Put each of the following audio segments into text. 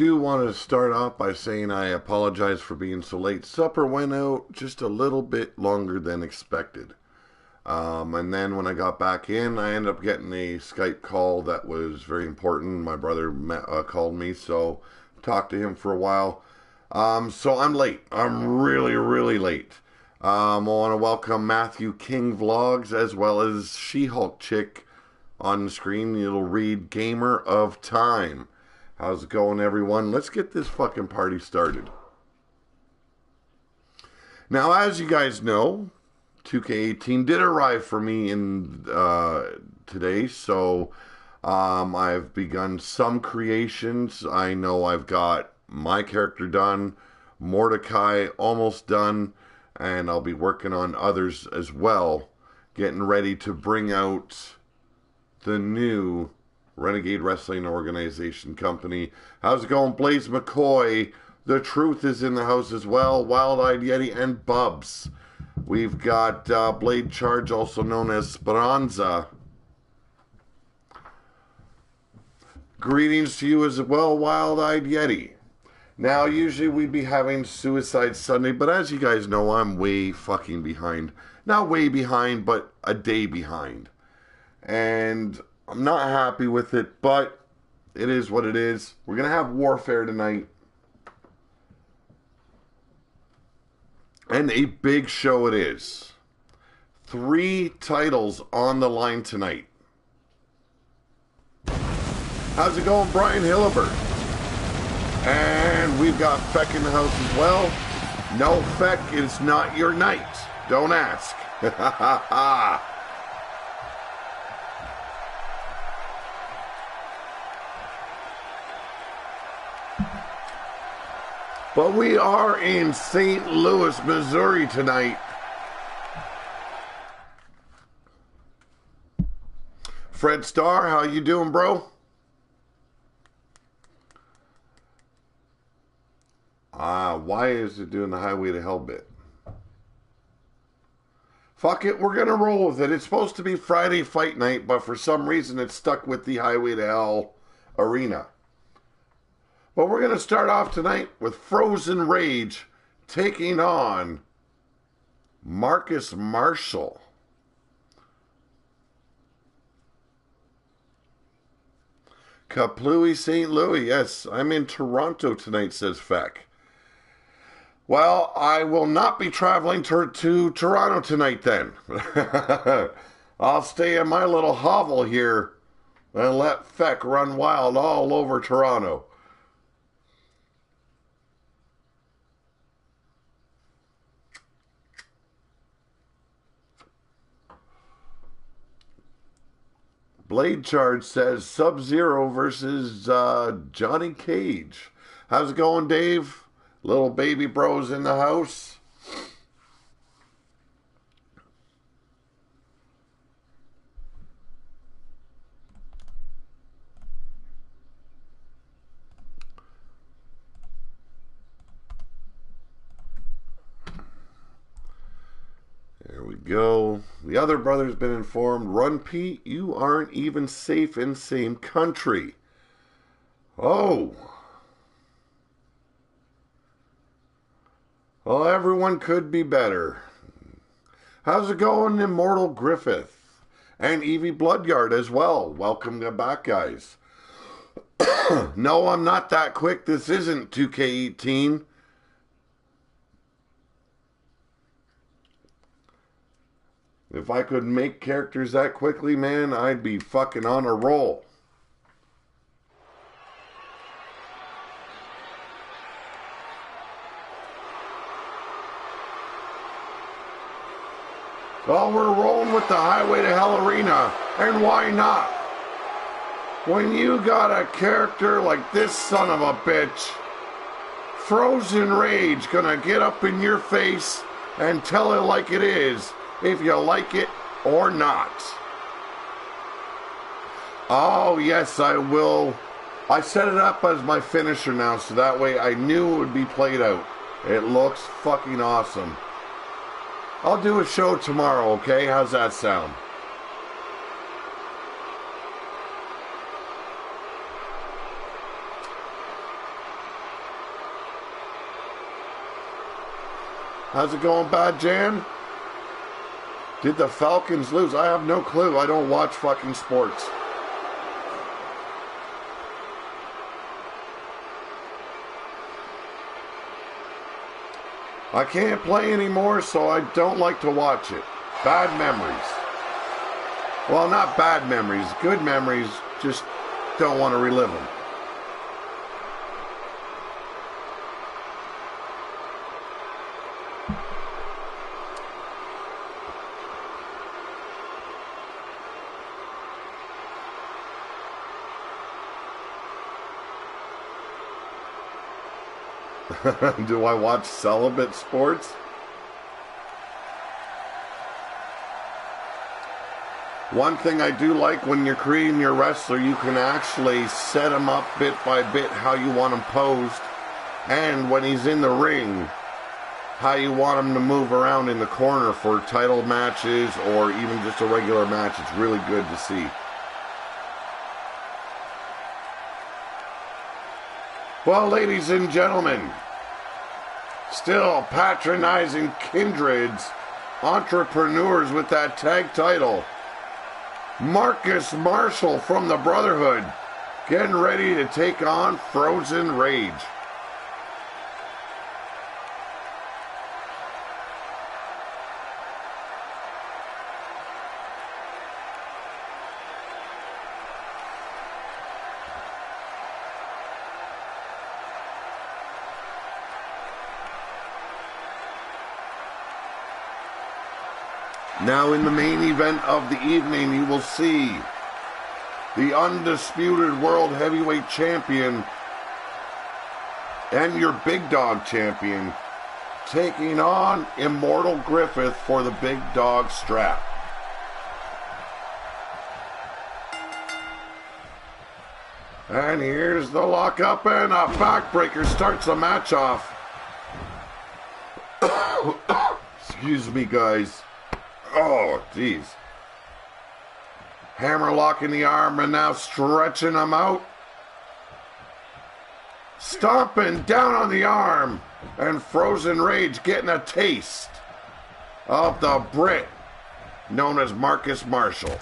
do want to start off by saying I apologize for being so late. Supper went out just a little bit longer than expected. And then when I got back in, I ended up getting a Skype call that was very important. My brother called me, so talked to him for a while. So I'm late. I'm really, really late. I want to welcome Matthew King Vlogs as well as She-Hulk Chick on the screen. It'll read Gamer of Time. How's it going, everyone? Let's get this fucking party started. Now, as you guys know, 2K18 did arrive for me in today, so I've begun some creations. I know I've got my character done, Mordecai almost done, and I'll be working on others as well, getting ready to bring out the new Renegade Wrestling Organization company. How's it going, Blaze McCoy? The Truth is in the house as well. Wild-Eyed Yeti and Bubs. We've got Blade Charge, also known as Speranza. Greetings to you as well, Wild-Eyed Yeti. Now, usually we'd be having Suicide Sunday, but as you guys know, I'm way fucking behind. Not way behind, but a day behind. And I'm not happy with it, but it is what it is. We're going to have Warfare tonight. And a big show it is. 3 titles on the line tonight. How's it going, Brian Hillibert? And we've got Feck in the house as well. No, Feck, it's not your night. Don't ask. Ha ha ha. But we are in St. Louis, Missouri tonight. Fred Starr, how you doing, bro? Why is it doing the Highway to Hell bit? Fuck it, we're gonna roll with it. It's supposed to be Friday Fight Night, but for some reason it's stuck with the Highway to Hell arena. But we're going to start off tonight with Frozen Rage taking on Marcus Marshall. Kaplooey, St. Louis. Yes, I'm in Toronto tonight, says Feck. Well, I will not be traveling to Toronto tonight then. I'll stay in my little hovel here and let Feck run wild all over Toronto. Blade Charge says Sub-Zero versus Johnny Cage. How's it going, Dave? Little baby bros in the house. There we go. The other brother's been informed. Run, Pete, you aren't even safe in same country. Oh. Well, everyone could be better. How's it going, Immortal Griffith? And Evie Bloodyard as well. Welcome back, guys. No, I'm not that quick. This isn't 2K18. If I could make characters that quickly, man, I'd be fucking on a roll. Well, we're rolling with the Highway to Hell arena, and why not? When you got a character like this son of a bitch, Frozen Rage gonna get up in your face and tell it like it is, if you like it or not. Oh, yes, I will. I set it up as my finisher now, so that way I knew it would be played out. It looks fucking awesome. I'll do a show tomorrow, okay? How's that sound? How's it going, Bad Jan? Did the Falcons lose? I have no clue. I don't watch fucking sports. I can't play anymore, so I don't like to watch it. Bad memories. Well, not bad memories. Good memories. Just don't want to relive them. Do I watch celibate sports? One thing I do like when you're creating your wrestler, you can actually set him up bit by bit how you want him posed, and when he's in the ring, how you want him to move around in the corner for title matches or even just a regular match. It's really good to see. Well, ladies and gentlemen, still patronizing kindreds, entrepreneurs with that tag title. Marcus Marshall from the Brotherhood getting ready to take on Frozen Rage. Now in the main event of the evening, you will see the undisputed World Heavyweight Champion and your Big Dog Champion taking on Immortal Griffith for the Big Dog strap. And here's the lockup, and a backbreaker starts the match off. Excuse me, guys. Oh, jeez. Hammerlock in the arm, and now stretching him out. Stomping down on the arm. And Frozen Rage getting a taste of the Brit known as Marcus Marshall.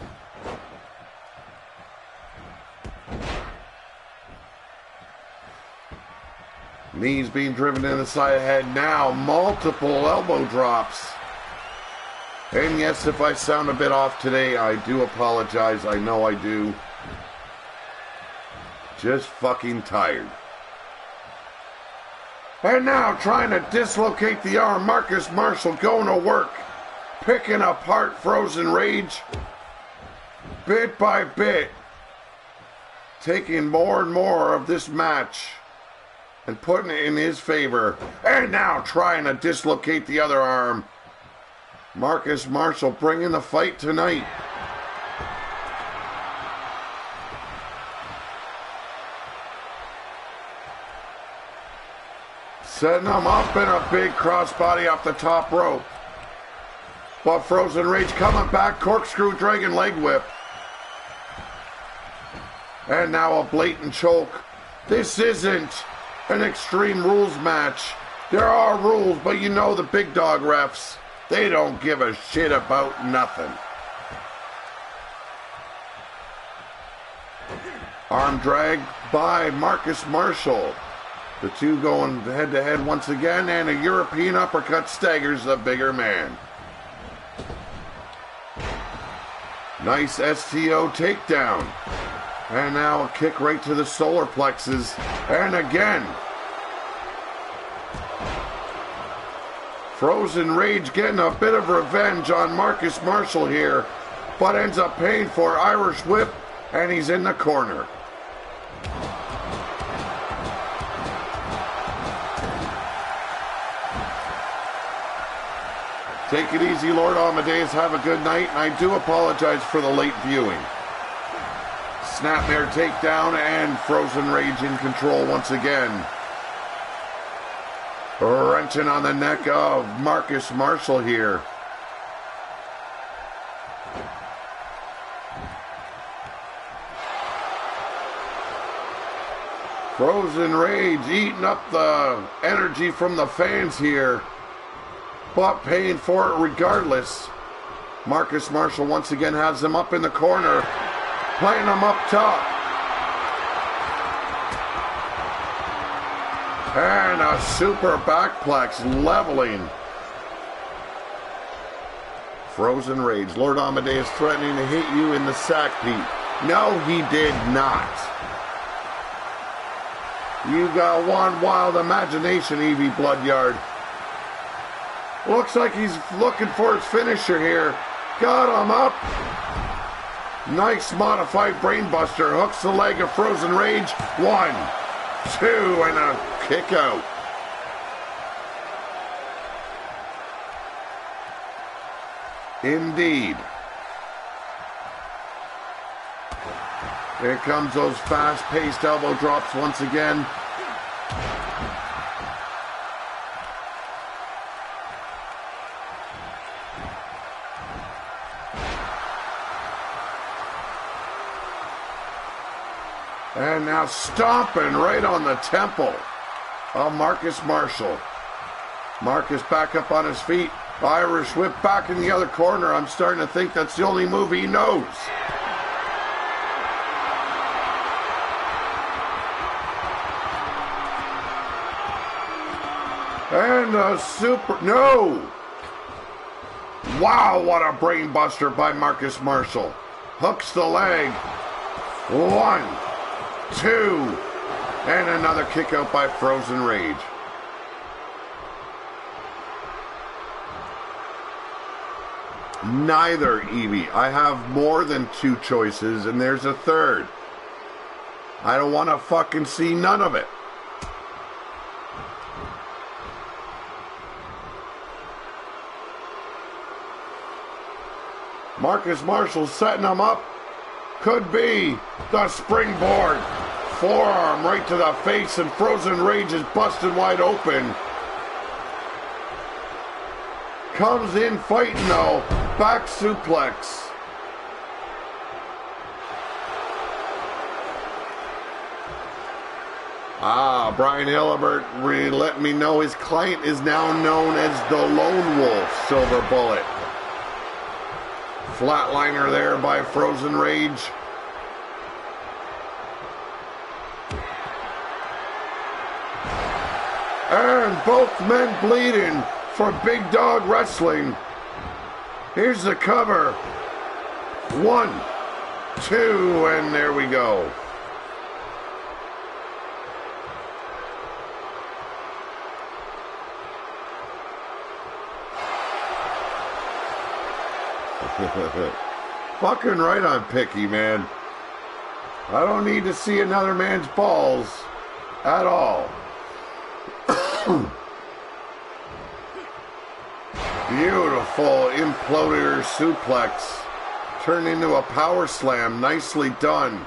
Knees being driven in the side of the head now. Multiple elbow drops. And yes, if I sound a bit off today, I do apologize. I know I do. Just fucking tired. And now trying to dislocate the arm. Marcus Marshall going to work. Picking apart Frozen Rage. Bit by bit. Taking more and more of this match. And putting it in his favor. And now trying to dislocate the other arm. Marcus Marshall bringing the fight tonight. Setting him up in a big crossbody off the top rope. But Frozen Rage coming back, corkscrew dragon leg whip. And now a blatant choke. This isn't an Extreme Rules match. There are rules, but you know the big dog refs. They don't give a shit about nothing. Arm drag by Marcus Marshall. The two going head to head once again, and a European uppercut staggers the bigger man. Nice STO takedown. And now a kick right to the solar plexus. And again. Frozen Rage getting a bit of revenge on Marcus Marshall here, but ends up paying for Irish whip, and he's in the corner. Take it easy, Lord Amadeus. Have a good night, and I do apologize for the late viewing. Snapmare takedown, and Frozen Rage in control once again. Wrenching on the neck of Marcus Marshall here. Frozen Rage eating up the energy from the fans here. but paying for it regardless. Marcus Marshall once again has him up in the corner, playing him up top. And a super backplex leveling. Frozen Rage. Lord Amadeus threatening to hit you in the sack, Pete. No, he did not. You got one wild imagination, Evie Bloodyard. Looks like he's looking for his finisher here. Got him up. Nice modified brainbuster. Hooks the leg of Frozen Rage. 1, 2, and a kick out. Indeed. Here comes those fast-paced elbow drops once again. And now stomping right on the temple of Marcus Marshall. Marcus back up on his feet. Irish whip back in the other corner. I'm starting to think that's the only move he knows. And a super... No! Wow, what a brain buster by Marcus Marshall. Hooks the leg. 1, 2, and another kick out by Frozen Rage. Neither, Evie. I have more than 2 choices, and there's a third. I don't want to fucking see none of it. Marcus Marshall setting him up. Could be the springboard. Forearm right to the face, and Frozen Rage is busted wide open. Comes in fighting though. Back suplex. Brian Hillibert let me know his client is now known as the Lone Wolf. Silver Bullet. Flatliner there by Frozen Rage. And both men bleeding for Big Dog Wrestling. Here's the cover. 1, 2, and there we go. Fucking right I'm picky, man. I don't need to see another man's balls at all. Beautiful imploder suplex. Turned into a power slam. Nicely done.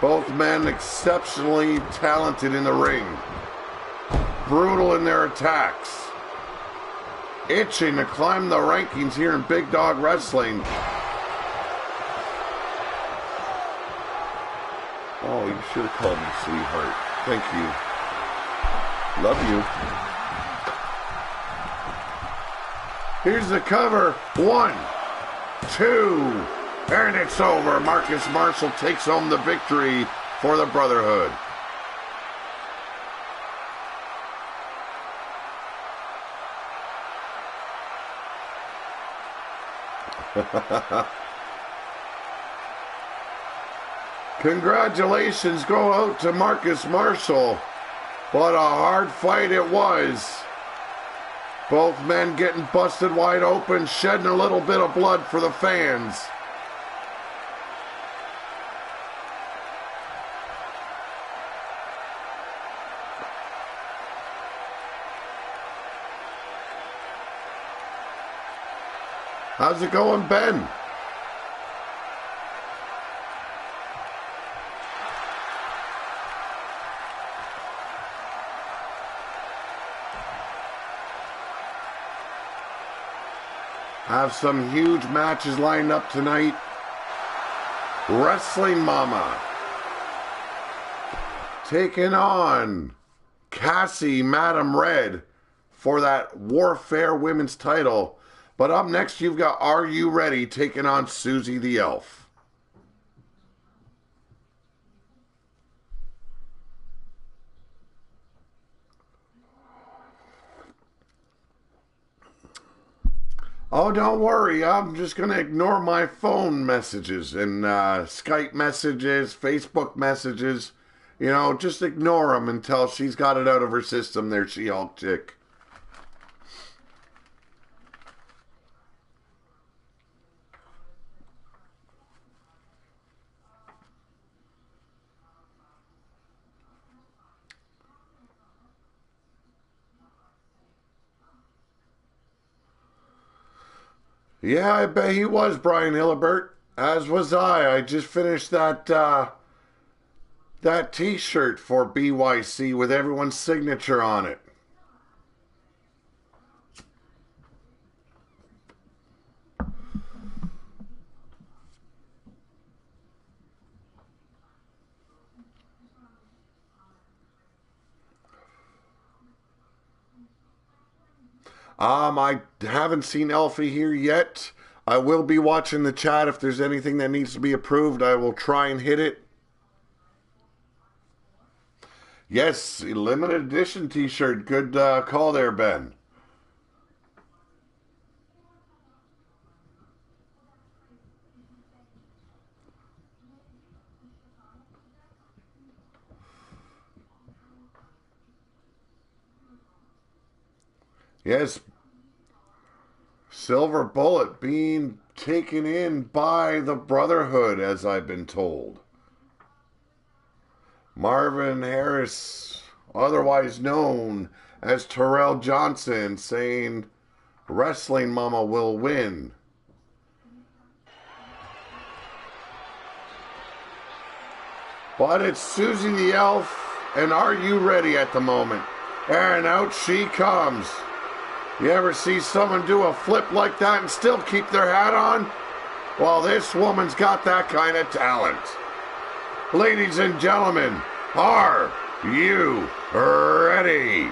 Both men exceptionally talented in the ring. Brutal in their attacks. Itching to climb the rankings here in Big Dog Wrestling. Oh, you should have called me sweetheart. Thank you. Love you. Here's the cover. 1, 2, and it's over. Marcus Marshall takes home the victory for the Brotherhood. Congratulations go out to Marcus Marshall. What a hard fight it was. Both men getting busted wide open, shedding a little bit of blood for the fans. How's it going, Ben? Have some huge matches lined up tonight. Wrestling Mama taking on Cassie, Madam Red, for that Warfare Women's title. But up next, you've got Are You Ready taking on Susie the Elf. Oh, don't worry. I'm just going to ignore my phone messages and Skype messages, Facebook messages. You know, just ignore them until she's got it out of her system there, She-Hulk chick. Yeah, I bet he was, Brian Hillibert. As was I. I just finished that T-shirt for BYC with everyone's signature on it. I haven't seen Elfie here yet. I will be watching the chat. If there's anything that needs to be approved, I will try and hit it. Yes, limited edition t-shirt. Good call there, Ben. Yes, Silver Bullet being taken in by the Brotherhood, as I've been told. Marvin Harris, otherwise known as Terrell Johnson, saying Wrestling Mama will win. But it's Susie the Elf, and Are You Ready at the moment? And out she comes. You ever see someone do a flip like that and still keep their hat on? Well, this woman's got that kind of talent. Ladies and gentlemen, are you ready?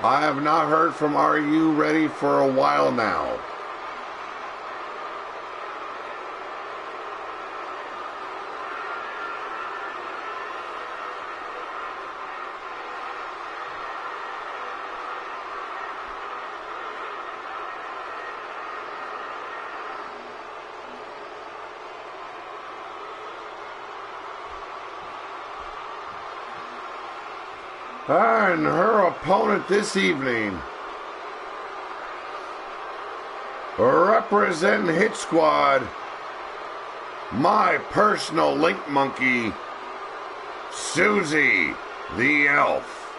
I have not heard from Are You Ready for a while now. And her opponent this evening, representing Hit Squad, my personal link monkey, Susie the Elf.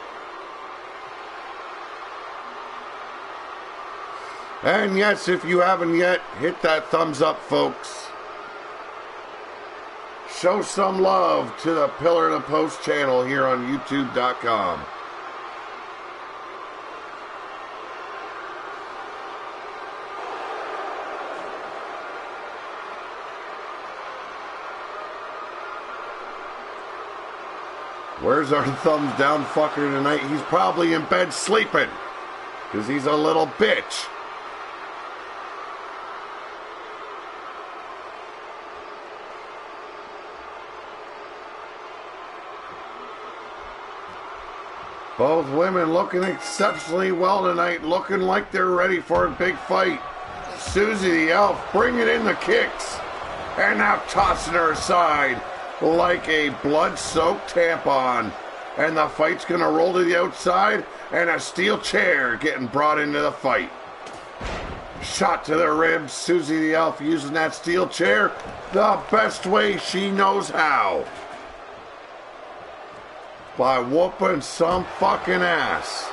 And yes, if you haven't yet, hit that thumbs up, folks. Show some love to the Pillar to Post channel here on YouTube.com. Where's our thumbs down fucker tonight? He's probably in bed sleeping, because he's a little bitch. Both women looking exceptionally well tonight, looking like they're ready for a big fight. Susie the Elf bringing in the kicks, and now tossing her aside like a blood-soaked tampon. And the fight's going to roll to the outside, and a steel chair getting brought into the fight. Shot to the ribs, Susie the Elf using that steel chair the best way she knows how. By whooping some fucking ass.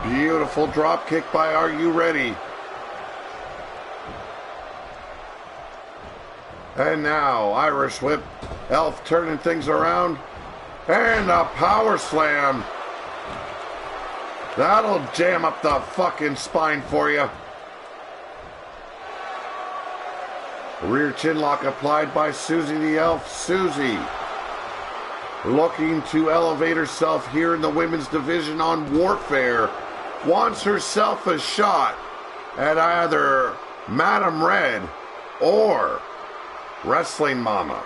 Beautiful drop kick by Are You Ready? And now, Irish whip. Elf turning things around. And a power slam. That'll jam up the fucking spine for you. Rear chin lock applied by Susie the Elf. Susie looking to elevate herself here in the women's division on Warfare. Wants herself a shot at either Madam Red or Wrestling Mama.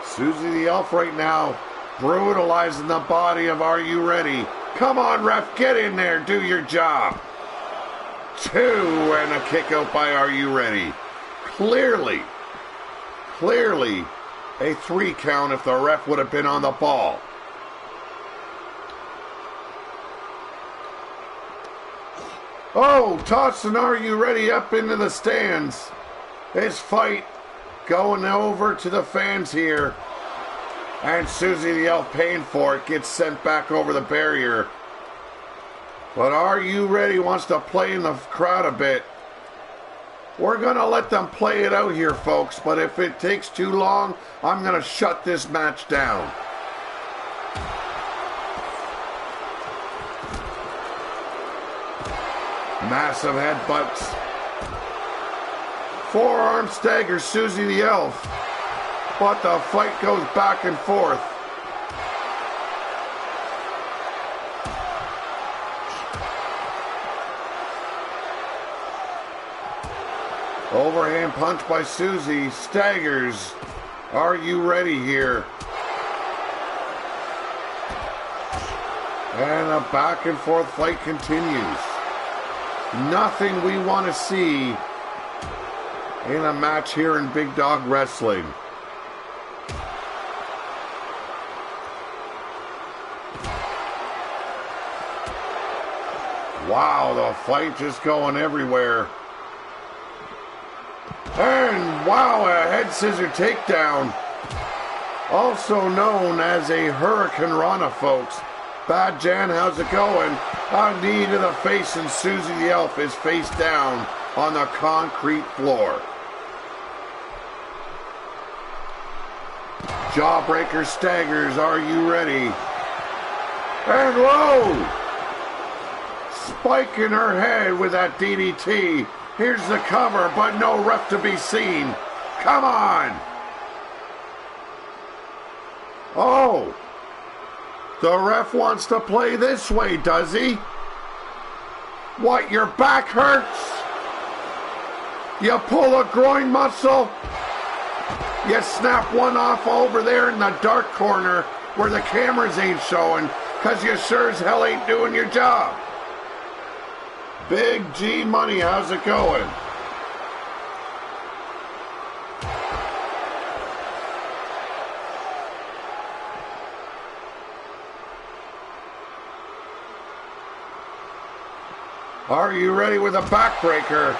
Susie the Elf right now brutalizing the body of Are You Ready? Come on, ref, get in there, do your job. 2 and a kick out by Are You Ready? Clearly a 3 count if the ref would have been on the ball. Oh, tossing Are You Ready up into the stands. This fight going over to the fans here. And Susie the Elf paying for it, gets sent back over the barrier. But Are You Ready wants to play in the crowd a bit. We're going to let them play it out here, folks. But if it takes too long, I'm going to shut this match down. Massive headbutts. Forearm staggers Susie the Elf. But the fight goes back and forth. Overhand punch by Susie. Staggers. Are You Ready here? And a back and forth fight continues. Nothing we want to see in a match here in Big Dog Wrestling. Wow, the fight just going everywhere. And wow, a head scissor takedown. Also known as a Hurricane Rana, folks. Bad Jan, how's it going? A knee to the face, and Susie the Elf is face down on the concrete floor. Jawbreaker staggers, Are You Ready? And whoa! Spike in her head with that DDT. Here's the cover, but no ref to be seen. Come on! Oh! The ref wants to play this way, does he? What, your back hurts? You pull a groin muscle? You snap one off over there in the dark corner where the cameras ain't showing, because you sure as hell ain't doing your job. Big G Money, how's it going? Are You Ready with a backbreaker?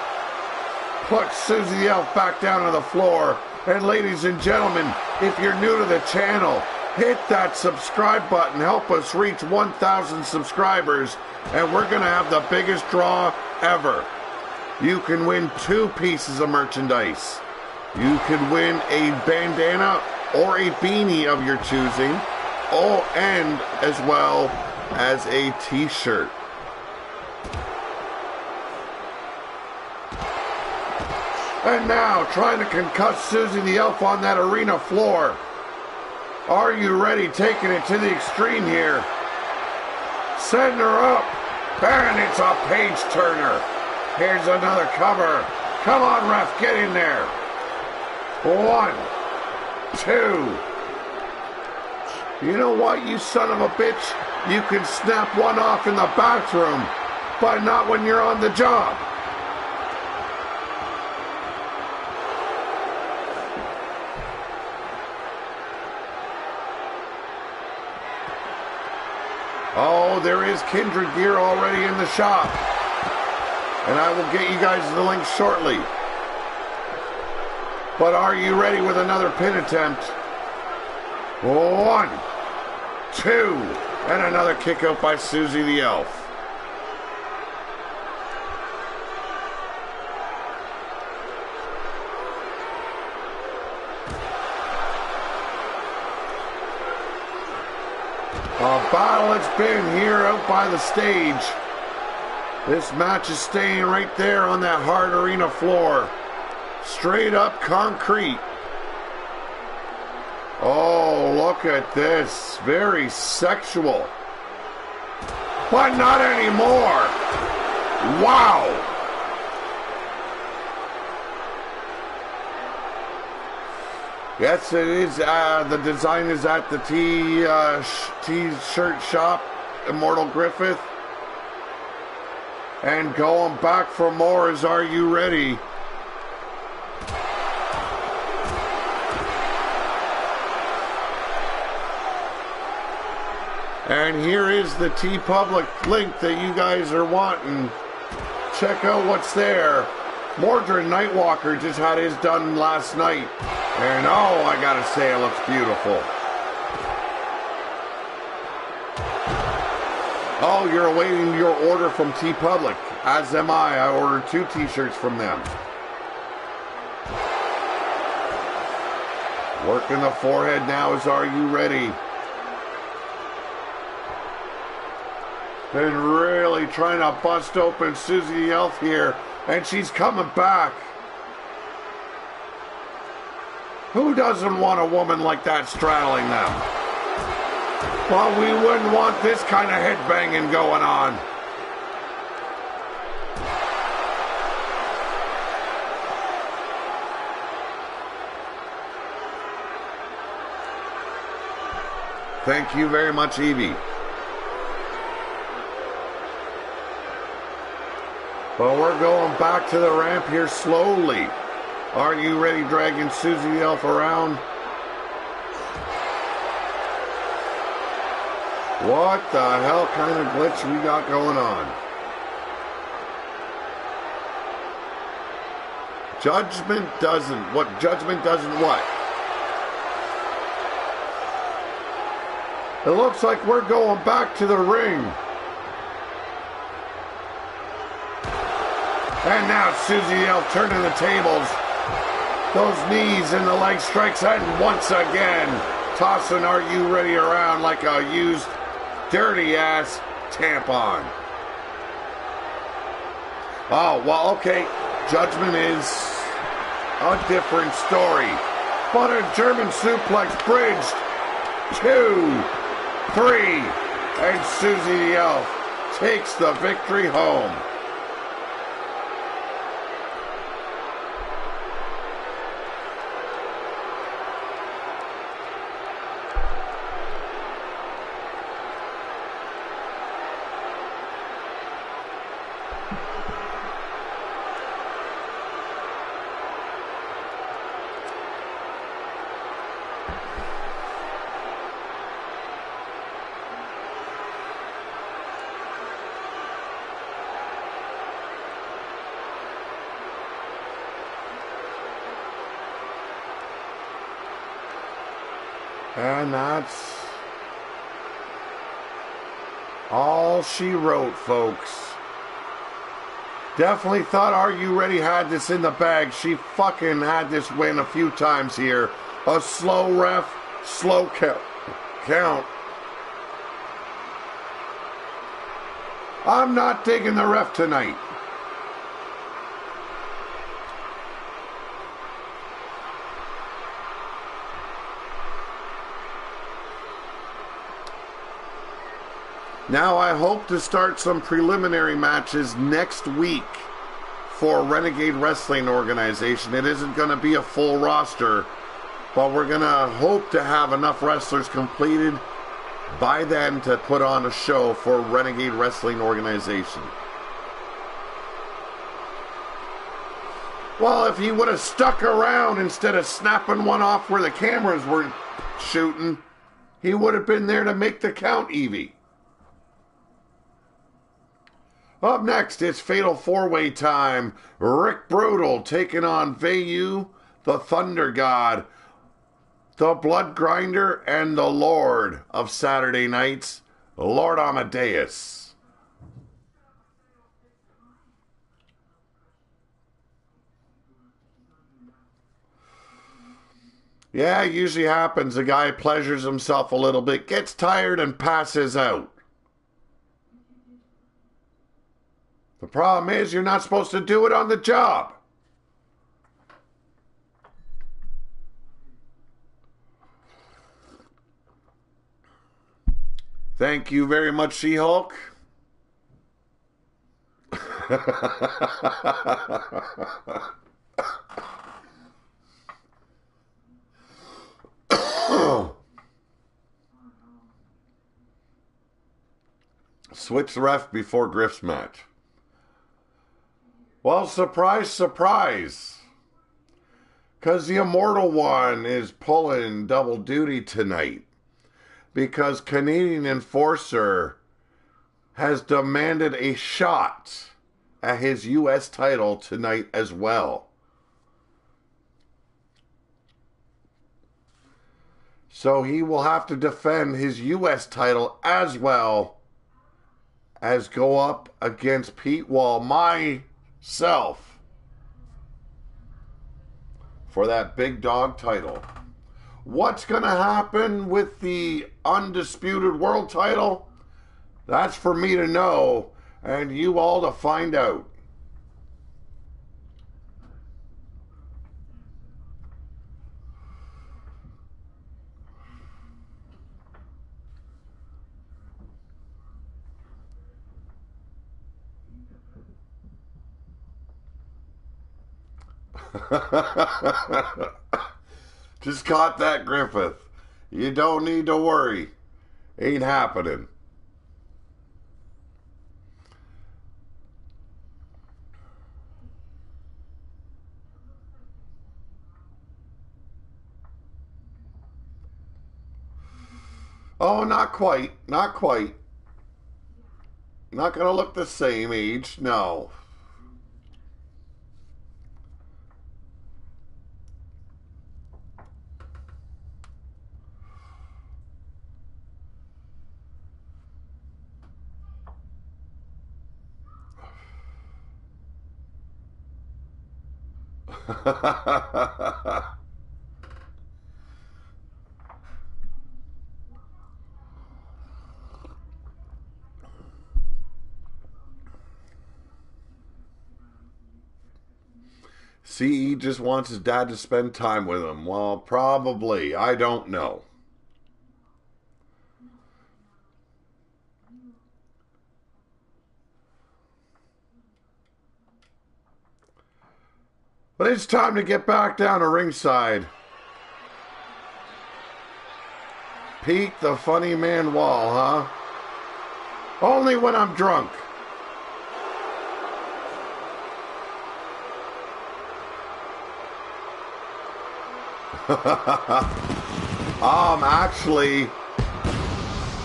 Puts Susie the Elf back down on the floor. And ladies and gentlemen, if you're new to the channel, hit that subscribe button. Help us reach 1,000 subscribers. And we're going to have the biggest draw ever. You can win 2 pieces of merchandise. You can win a bandana or a beanie of your choosing. Oh, and as well as a t-shirt. And now, trying to concuss Susie the Elf on that arena floor. Are You Ready? Taking it to the extreme here. Setting her up. And it's a page turner. Here's another cover. Come on, ref, get in there. 1, 2. You know what, you son of a bitch? You can snap one off in the bathroom, but not when you're on the job. Oh, there is Kindred gear already in the shop. And I will get you guys the link shortly. But Are You Ready with another pin attempt? 1, 2, and another kick out by Susie the Elf. battle it's been here out by the stage. This match is staying right there on that hard arena floor. Straight up concrete. Oh, look at this. Very sexual. But not anymore. Wow. Yes, it is. The design is at the T-shirt shop, Immortal Griffith. And going back for more is Are You Ready? And here is the T-Public link that you guys are wanting. Check out what's there. Mordred Nightwalker just had his done last night. And oh, I gotta say, it looks beautiful. Oh, you're awaiting your order from T-Public. As am I. I ordered 2 t-shirts from them. Working the forehead now is Are You Ready? Been really trying to bust open Susie the Elf here. And she's coming back. Who doesn't want a woman like that straddling them? Well, we wouldn't want this kind of headbanging going on. Thank you very much, Evie. But we're going back to the ramp here slowly. Are you ready, dragging Susie the Elf around? What the hell kind of glitch we got going on? Judgment doesn't. What? Judgment doesn't what? It looks like we're going back to the ring. And now Susie the Elf turning the tables. Those knees and the leg strikes, and once again, tossing Are You Ready around like a used, dirty-ass tampon. Oh, well, okay. Judgment is a different story. But a German suplex bridged. 2, 3, and Susie the Elf takes the victory home. And that's all she wrote, folks. Definitely thought Are You Ready had this in the bag. She fucking had this win a few times here. A slow ref, slow count. I'm not digging the ref tonight. Now I hope to start some preliminary matches next week for Renegade Wrestling Organization. It isn't going to be a full roster, but we're going to hope to have enough wrestlers completed by then to put on a show for Renegade Wrestling Organization. Well, if he would have stuck around instead of snapping one off where the cameras were shooting, he would have been there to make the count, Evie. Up next, it's Fatal 4-Way time. Rick Brutal taking on Vayu, the Thunder God, the Blood Grinder, and the Lord of Saturday nights, Lord Amadeus. Yeah, it usually happens. The guy pleasures himself a little bit, gets tired, and passes out. The problem is you're not supposed to do it on the job. Thank you very much, She-Hulk. Switch the ref before Griff's match. Well, surprise, surprise. Because the Immortal One is pulling double duty tonight. Because Canadian Enforcer has demanded a shot at his U.S. title tonight as well. So he will have to defend his U.S. title as well as go up against Pete Wall, myself, for that big dog title. What's going to happen with the undisputed world title? That's for me to know and you all to find out. Just caught that, Griffith. You don't need to worry. Ain't happening. Oh, not quite. Not quite. Not going to look the same age. No. See, he just wants his dad to spend time with him. Well, probably. I don't know. But it's time to get back down to ringside. Pete the Funny Man Wall, huh? Only when I'm drunk. Actually,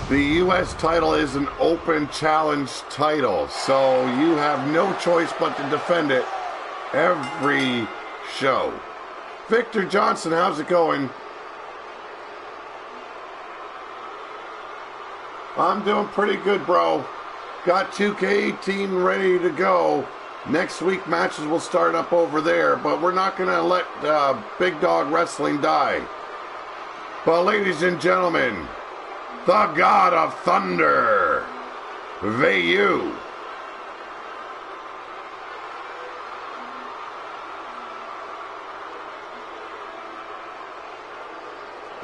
the U.S. title is an open challenge title, so you have no choice but to defend it every show. Victor Johnson, how's it going? I'm doing pretty good, bro. Got 2K18 ready to go. Next week matches will start up over there, but we're not going to let Big Dog Wrestling die. But ladies and gentlemen, the God of Thunder, Vayu.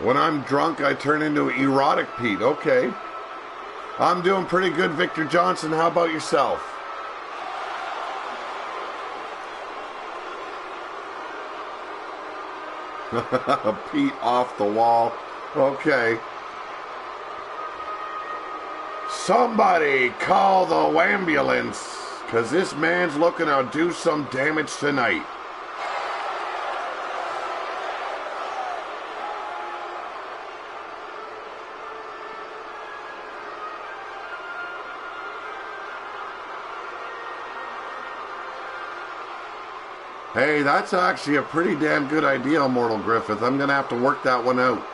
When I'm drunk, I turn into Erotic Pete. Okay. I'm doing pretty good, Victor Johnson. How about yourself? Pete off the wall. Okay. Somebody call the ambulance, because this man's looking to do some damage tonight. Hey, that's actually a pretty damn good idea, Immortal Griffith. I'm going to have to work that one out.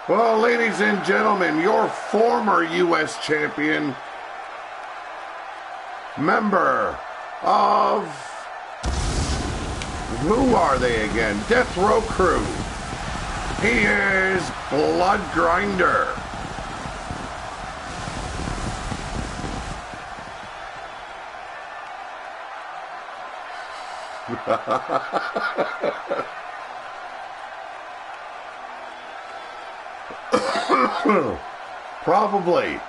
Well, ladies and gentlemen, your former U.S. champion, member of Who are they again? Death Row Crew. He is Blood Grinder. Probably.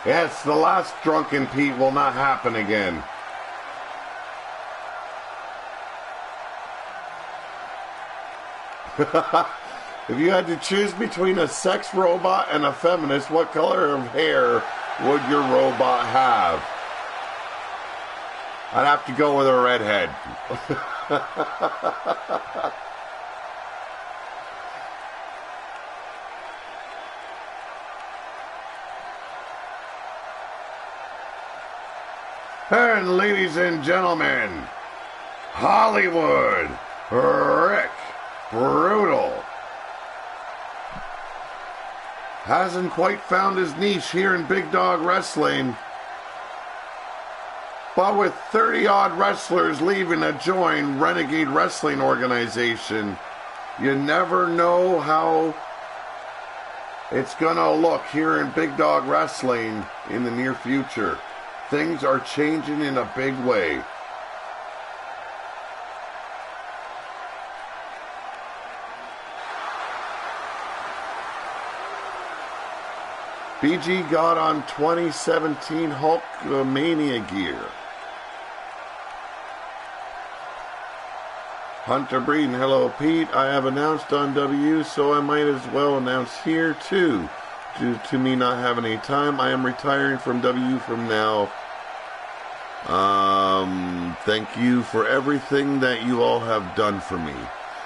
Yes, the last Drunken Pete will not happen again. If you had to choose between a sex robot and a feminist, what color of hair would your robot have? I'd have to go with a redhead. And ladies and gentlemen, Hollywood Rick Brutal hasn't quite found his niche here in Big Dog Wrestling, but with 30-odd wrestlers leaving to join Renegade Wrestling Organization, you never know how it's gonna look here in Big Dog Wrestling in the near future. Things are changing in a big way. BG got on 2017 Hulkamania gear. Hunter Breeden, hello Pete. I have announced on W, so I might as well announce here too. Due to me not having any time, I am retiring from W from now. Thank you for everything that you all have done for me.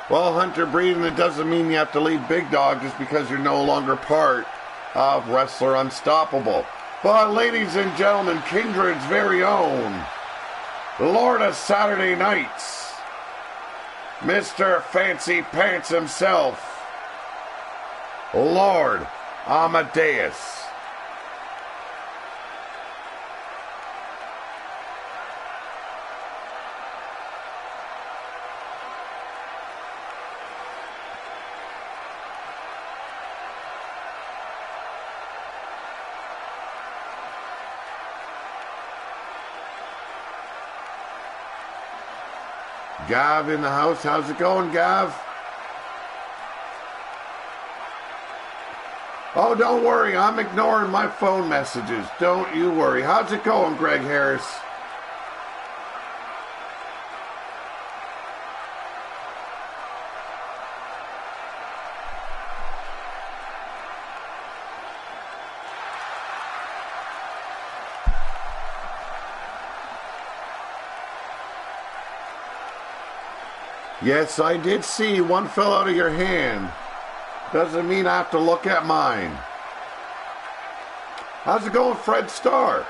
Well, Hunter Breeden, it doesn't mean you have to leave Big Dog just because you're no longer part of Wrestler Unstoppable. But ladies and gentlemen, Kindred's very own Lord of Saturday Nights, Mr. Fancy Pants himself, Lord Amadeus. Gav in the house. How's it going, Gav? Oh, don't worry. I'm ignoring my phone messages. Don't you worry. How's it going, Greg Harris? Yes, I did see one fell out of your hand. Doesn't mean I have to look at mine. How's it going, Fred Starr?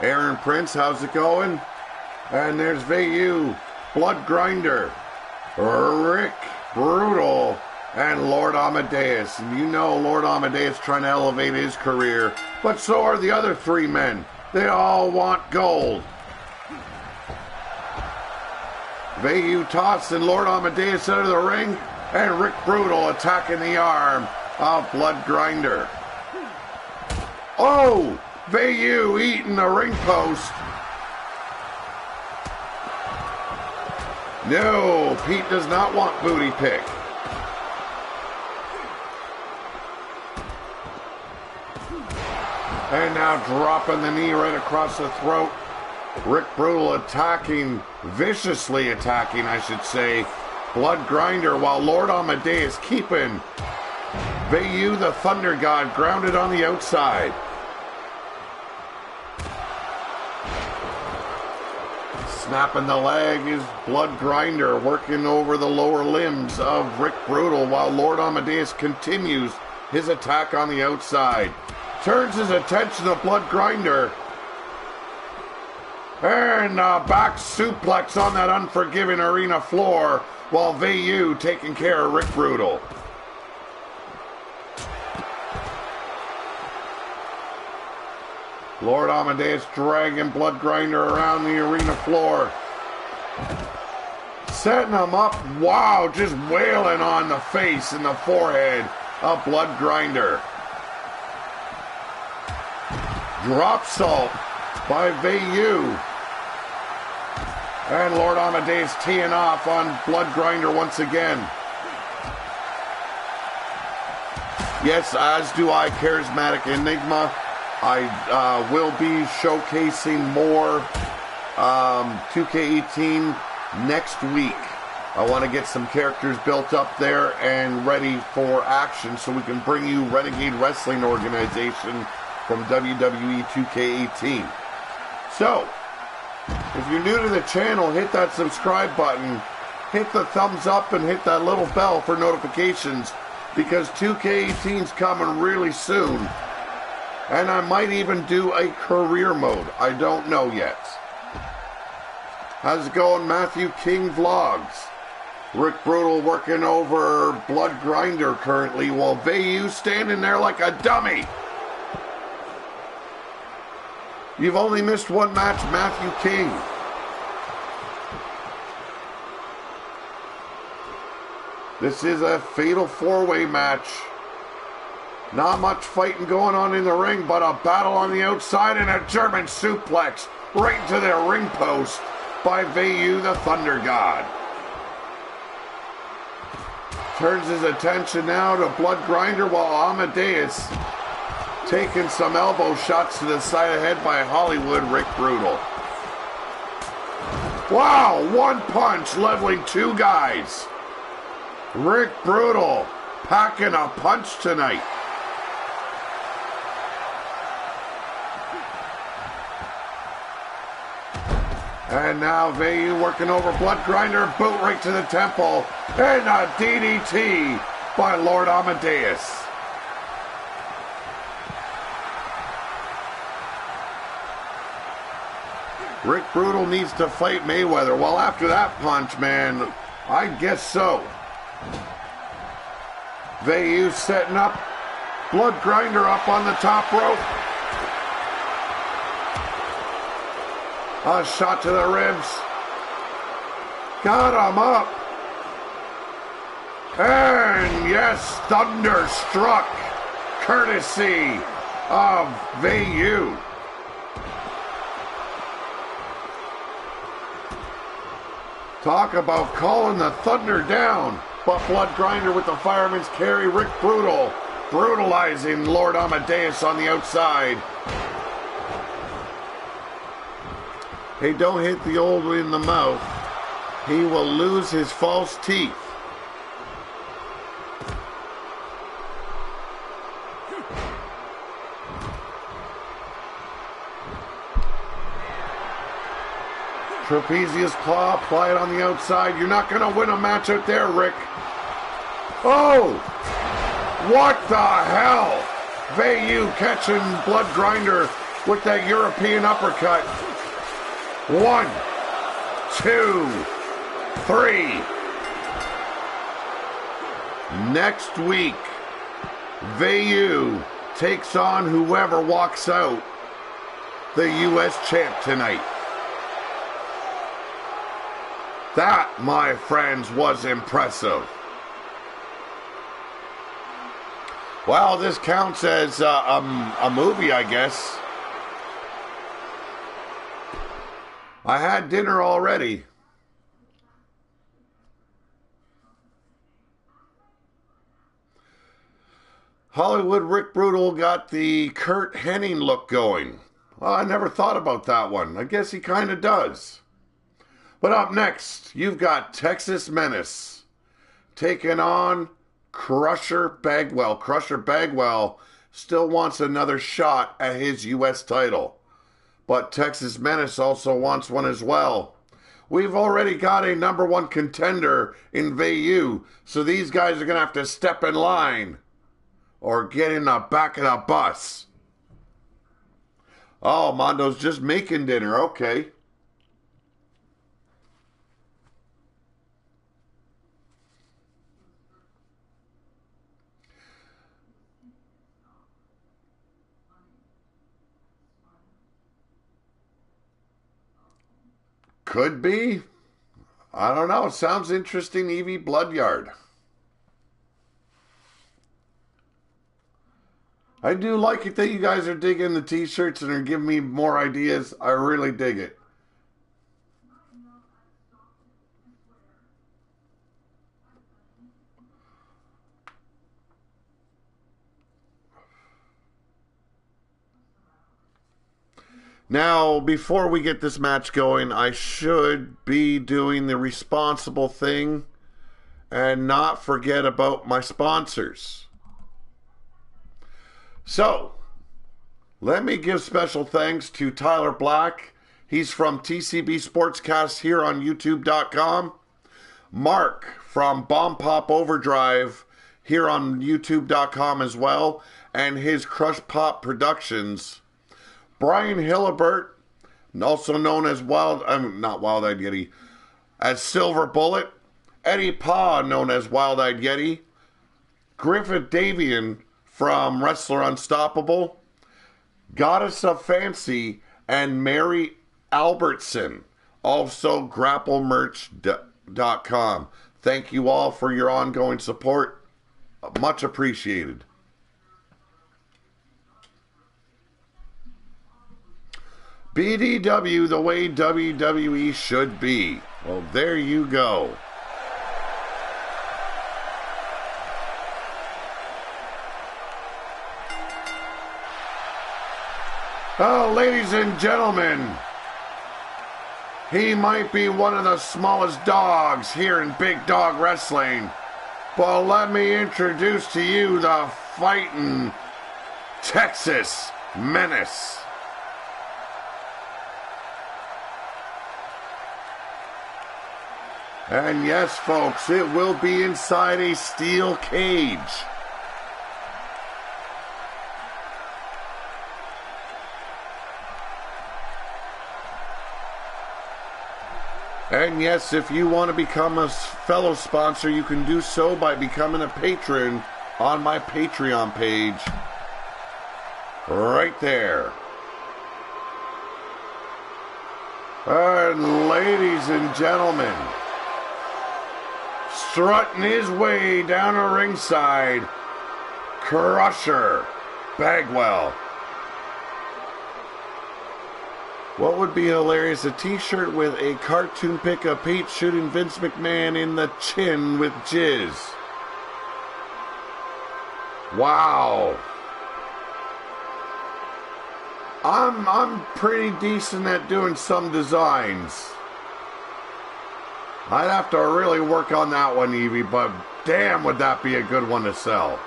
Aaron Prince, how's it going? And there's VU, Blood Grinder, Rick Brutal, and Lord Amadeus. And you know Lord Amadeus trying to elevate his career. But so are the other three men. They all want gold. VU tossing Lord Amadeus out of the ring. And Rick Brutal attacking the arm of Blood Grinder. Oh! VU eating the ring post. No, Pete does not want booty pick. And now dropping the knee right across the throat. Rick Brutal attacking, viciously attacking, I should say, Blood Grinder, while Lord Amadeus keeping VU, the Thunder God, grounded on the outside. Snapping the leg is Blood Grinder, working over the lower limbs of Rick Brutal, while Lord Amadeus continues his attack on the outside. Turns his attention to Blood Grinder. And back suplex on that unforgiving arena floor while VU taking care of Rick Brutal. Lord Amadeus dragging Blood Grinder around the arena floor. Setting him up. Wow, just wailing on the face and the forehead of Blood Grinder. Drop salt by VU. And Lord Amadeus teeing off on Blood Grinder once again. Yes, as do I, Charismatic Enigma. I will be showcasing more 2K18 next week. I want to get some characters built up there and ready for action so we can bring you Renegade Wrestling Organization from WWE 2K18. So, if you're new to the channel, hit that subscribe button, hit the thumbs up, and hit that little bell for notifications because 2K18's coming really soon. And I might even do a career mode. I don't know yet. How's it going, Matthew King Vlogs? Rick Brutal working over Blood Grinder currently while VU standing there like a dummy. You've only missed one match, Matthew King. This is a fatal four-way match. Not much fighting going on in the ring, but a battle on the outside and a German suplex right into the ring post by VU, the Thunder God. Turns his attention now to Blood Grinder while Amadeus taking some elbow shots to the side of the head by Hollywood Rick Brutal. Wow, one punch leveling two guys. Rick Brutal packing a punch tonight. And now VU working over Blood Grinder, boot right to the temple, and a DDT by Lord Amadeus. Rick Brutal needs to fight Mayweather. Well, after that punch, man, I guess so. VU setting up, Blood Grinder up on the top rope. A shot to the ribs. Got him up. And yes, thunderstruck, courtesy of VU. Talk about calling the thunder down. But Blood Grinder with the fireman's carry. Rick Brutal brutalizing Lord Amadeus on the outside. Hey, don't hit the old one in the mouth. He will lose his false teeth. Trapezius claw, apply it on the outside. You're not going to win a match out there, Rick. Oh! What the hell? VU catching Blood Grinder with that European uppercut. 1, 2, 3. Next week, VU takes on whoever walks out the U.S. champ tonight. That, my friends, was impressive. Well, this counts as a movie, I guess. I had dinner already. Hollywood Rick Brutal got the Kurt Hennig look going. Well, I never thought about that one. I guess he kind of does. But up next, you've got Texas Menace taking on Crusher Bagwell. Crusher Bagwell still wants another shot at his U.S. title. But Texas Menace also wants one as well. We've already got a #1 contender in VU, so these guys are going to have to step in line or get in the back of the bus. Oh, Mondo's just making dinner. Okay. Could be. I don't know. It sounds interesting, Evie Bloodyard. I do like it that you guys are digging the t-shirts and are giving me more ideas. I really dig it. Now, before we get this match going, I should be doing the responsible thing and not forget about my sponsors. So, let me give special thanks to Tyler Black. He's from TCB Sportscast here on YouTube.com. Mark from Bomb Pop Overdrive here on YouTube.com as well. And his Crush Pop Productions. Brian Hillibert, also known as not Wild-Eyed Yeti, as Silver Bullet. Eddie Pa, known as Wild-Eyed Yeti. Griffith Davian from Wrestler Unstoppable. Goddess of Fancy, and Mary Albertson, also grapplemerch.com. Thank you all for your ongoing support. Much appreciated. BDW, the way WWE should be. Well, there you go. Oh, ladies and gentlemen, he might be one of the smallest dogs here in Big Dog Wrestling, but let me introduce to you the fighting Texas Menace. And yes, folks, it will be inside a steel cage. And yes, if you want to become a fellow sponsor, you can do so by becoming a patron on my Patreon page. Right there. And ladies and gentlemen, strutting his way down a ringside, Crusher Bagwell. What would be hilarious? A t-shirt with a cartoon pic of Pete shooting Vince McMahon in the chin with jizz. Wow. I'm pretty decent at doing some designs. I'd have to really work on that one, Evie, but damn would that be a good one to sell.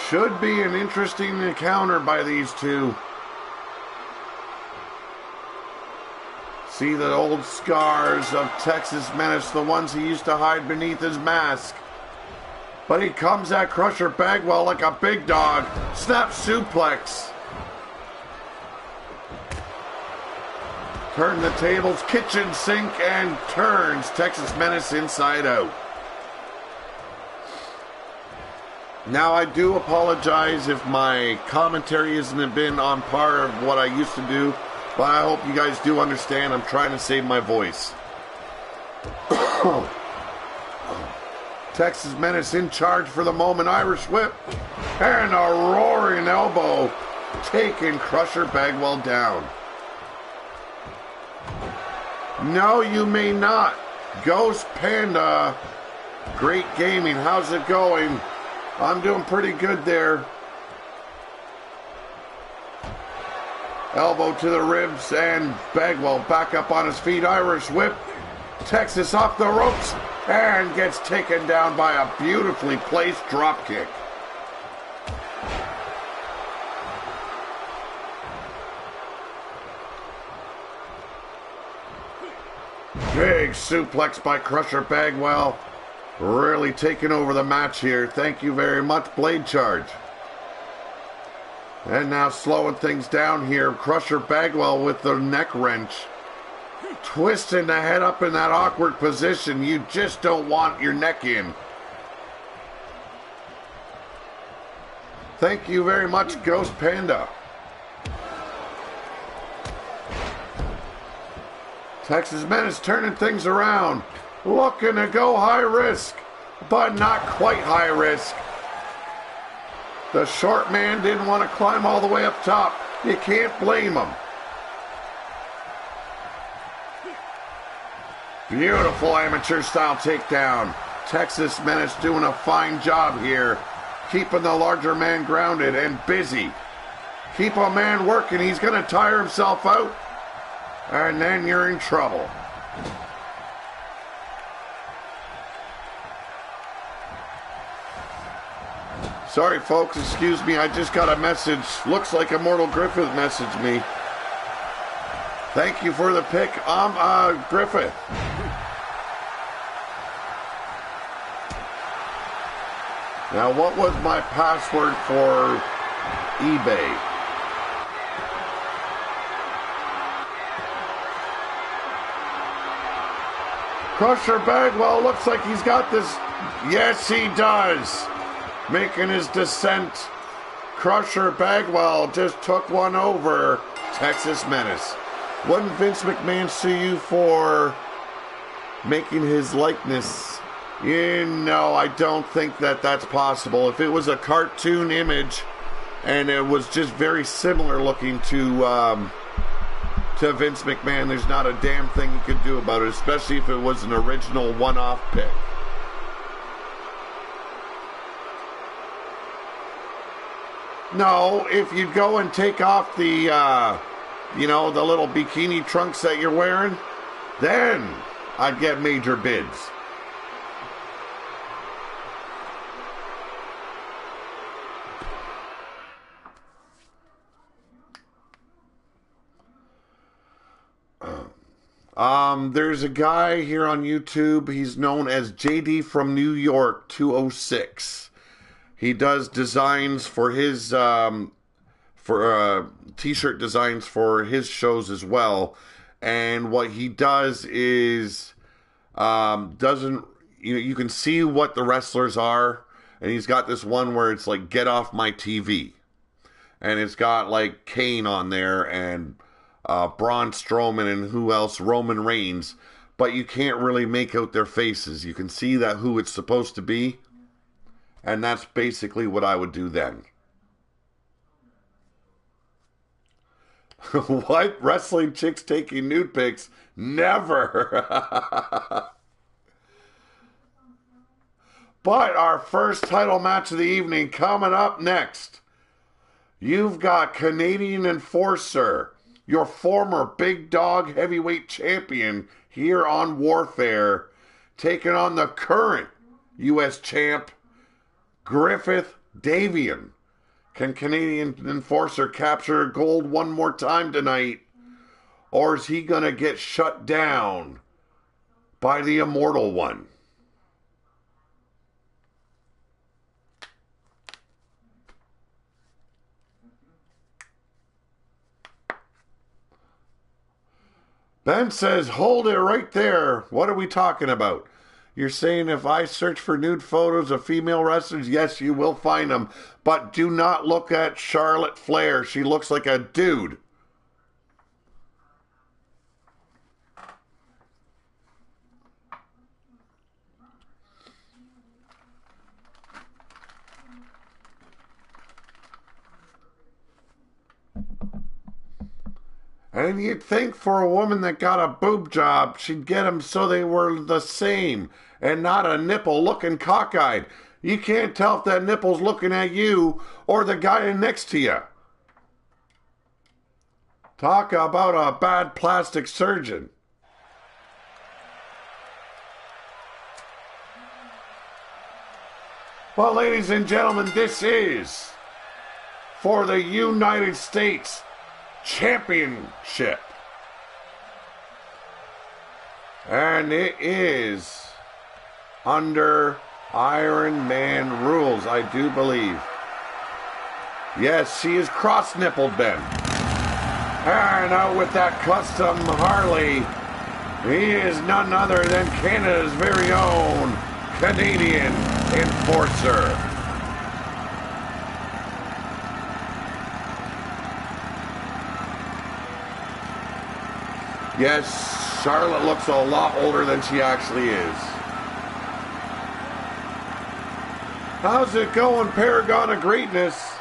Should be an interesting encounter by these two. See the old scars of Texas Menace, the ones he used to hide beneath his mask. But he comes at Crusher Bagwell like a big dog. Snap suplex. Turn the tables, kitchen sink, and turns Texas Menace inside out. Now, I do apologize if my commentary hasn't been on par of what I used to do, but I hope you guys do understand I'm trying to save my voice. Texas Menace in charge for the moment. Irish whip and a roaring elbow, taking Crusher Bagwell down. No, you may not. Ghost Panda, great gaming. How's it going? I'm doing pretty good there. Elbow to the ribs and Bagwell back up on his feet. Irish whip. Texas off the ropes and gets taken down by a beautifully placed drop kick. Big suplex by Crusher Bagwell. Really taking over the match here. Thank you very much, Blade Charge. And now slowing things down here. Crusher Bagwell with the neck wrench. Twisting the head up in that awkward position. You just don't want your neck in. Thank you very much, Ghost Panda. Texas Menace turning things around. Looking to go high risk, but not quite high risk. The short man didn't want to climb all the way up top. You can't blame him. Beautiful amateur style takedown. Texas Menace doing a fine job here, keeping the larger man grounded and busy. Keep a man working, he's going to tire himself out, and then you're in trouble. Sorry, folks, excuse me, I just got a message. Looks like Immortal Griffith messaged me. Thank you for the pick. Griffith. Now, what was my password for eBay? Crusher Bagwell looks like he's got this. Yes, he does. Making his descent. Crusher Bagwell just took one over Texas Menace. Wouldn't Vince McMahon sue you for making his likeness? You know, I don't think that that's possible. If it was a cartoon image and it was just very similar looking to Vince McMahon, there's not a damn thing he could do about it, especially if it was an original one-off pick. No, if you go and take off the, the little bikini trunks that you're wearing, then I'd get major bids. There's a guy here on YouTube. He's known as JD from New York 206. He does designs for his t-shirt designs for his shows as well. And what he does is you can see what the wrestlers are, and he's got this one where it's like "Get Off My TV," and it's got like Kane on there and Braun Strowman and who else, Roman Reigns, but you can't really make out their faces. You can see that who it's supposed to be. And that's basically what I would do then. What? Wrestling chicks taking nude pics? Never. But our first title match of the evening coming up next. You've got Canadian Enforcer, your former Big Dog heavyweight champion here on Warfare, taking on the current U.S. champ, Griffith Davian. Can Canadian Enforcer capture gold one more time tonight? Or is he going to get shut down by the Immortal One? Ben says, hold it right there. What are we talking about? You're saying if I search for nude photos of female wrestlers, yes, you will find them. But do not look at Charlotte Flair. She looks like a dude. And you'd think for a woman that got a boob job, she'd get them so they were the same and not a nipple looking cockeyed. You can't tell if that nipple's looking at you or the guy next to you. Talk about a bad plastic surgeon. Well, ladies and gentlemen, this is for the United States Championship. And it is under Iron Man rules, I do believe. Yes, she is cross-nippled, Ben. And out with that custom Harley, he is none other than Canada's very own Canadian Enforcer. Yes, Charlotte looks a lot older than she actually is. How's it going, Paragon of Greatness?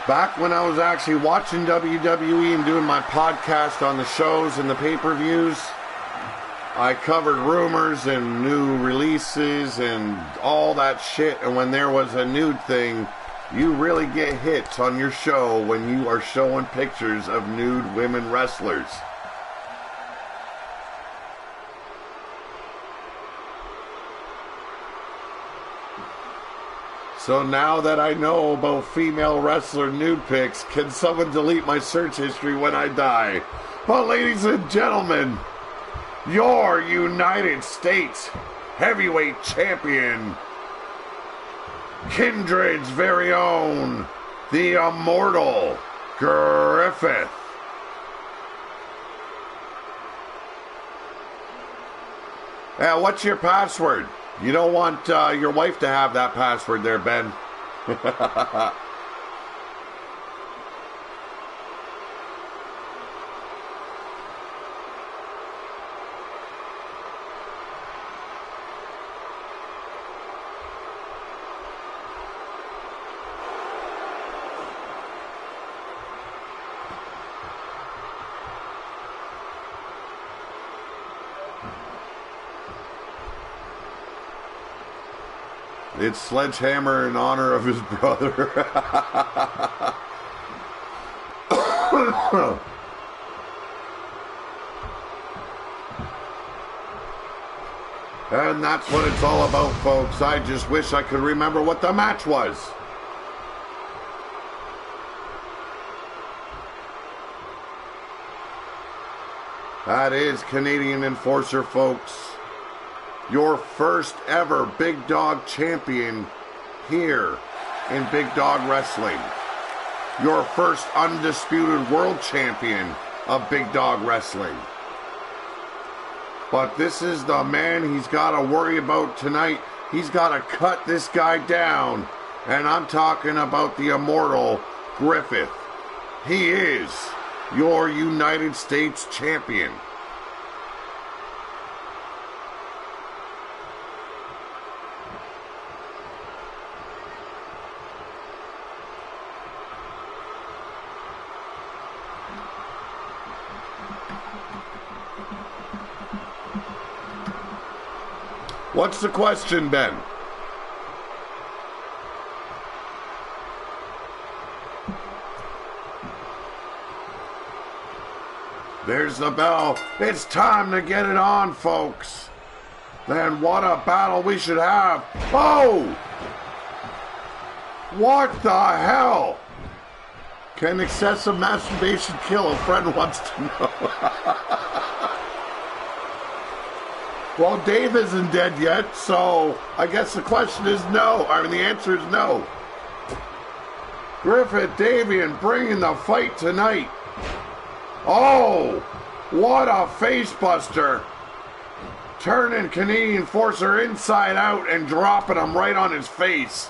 Back when I was actually watching WWE and doing my podcast on the shows and the pay-per-views, I covered rumors and new releases and all that shit. And when there was a nude thing, you really get hits on your show when you are showing pictures of nude women wrestlers. So now that I know about female wrestler nude pics, can someone delete my search history when I die? But ladies and gentlemen, your United States heavyweight champion, Kindred's very own, the immortal Griffith. What's your password? You don't want your wife to have that password there, Ben. It's Sledgehammer in honor of his brother. And that's what it's all about, folks. I just wish I could remember what the match was. That is Canadian Enforcer, folks. Your first ever Big Dog champion here in Big Dog Wrestling. Your first undisputed world champion of Big Dog Wrestling. But this is the man he's got to worry about tonight. He's got to cut this guy down. And I'm talking about the immortal Griffith. He is your United States champion. What's the question, Ben? There's the bell. It's time to get it on, folks. Then what a battle we should have. Oh! What the hell? Can excessive masturbation kill? A friend wants to know. Well, Dave isn't dead yet, so I guess the question is no. I mean, the answer is no. Griffith Davian bringing the fight tonight. Oh, what a face buster. Turning Canadian Enforcer inside out and dropping him right on his face.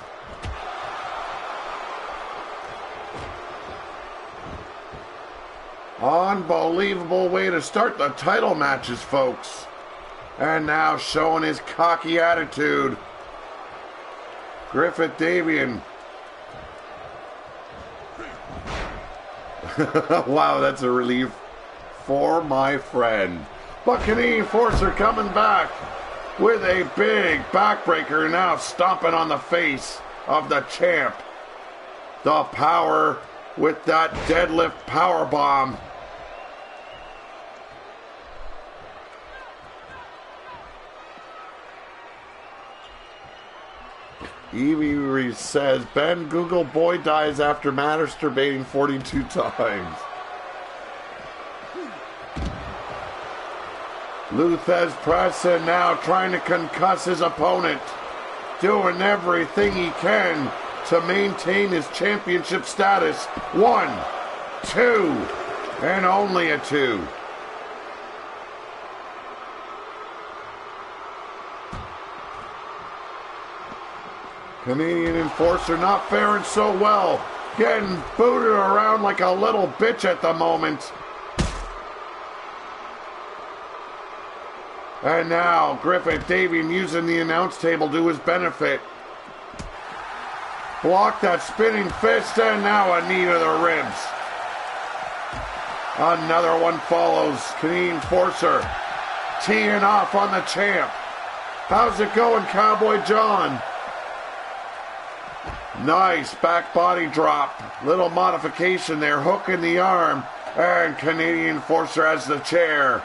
Unbelievable way to start the title matches, folks. And now showing his cocky attitude, Griffith Davian. Wow, that's a relief for my friend. But Canadian Enforcer coming back with a big backbreaker, now stomping on the face of the champ. The power with that deadlift power bomb. Evie says, Ben Google boy dies after masturbating 42 times. Luthez Preston now trying to concuss his opponent, doing everything he can to maintain his championship status. 1, 2, and only a 2. Canadian Enforcer not faring so well, getting booted around like a little bitch at the moment. And now, Griffith Davian using the announce table to his benefit. Block that spinning fist, and now a knee to the ribs. Another one follows. Canadian Enforcer teeing off on the champ. How's it going, Cowboy John? Nice back body drop. Little modification there, hook in the arm. And Canadian Enforcer has the chair.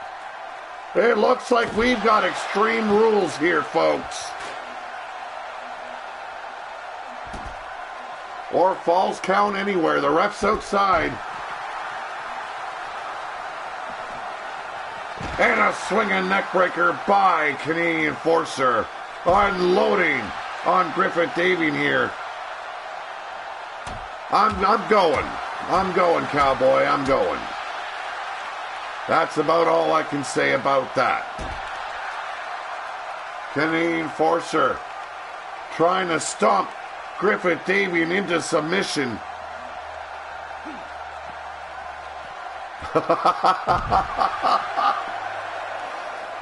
It looks like we've got extreme rules here, folks. Or falls count anywhere. The ref's outside. And a swinging neckbreaker by Canadian Enforcer. Unloading on Griffith Davian here. I'm going. I'm going, Cowboy. I'm going. That's about all I can say about that. Canadian Enforcer trying to stomp Griffith Davian into submission.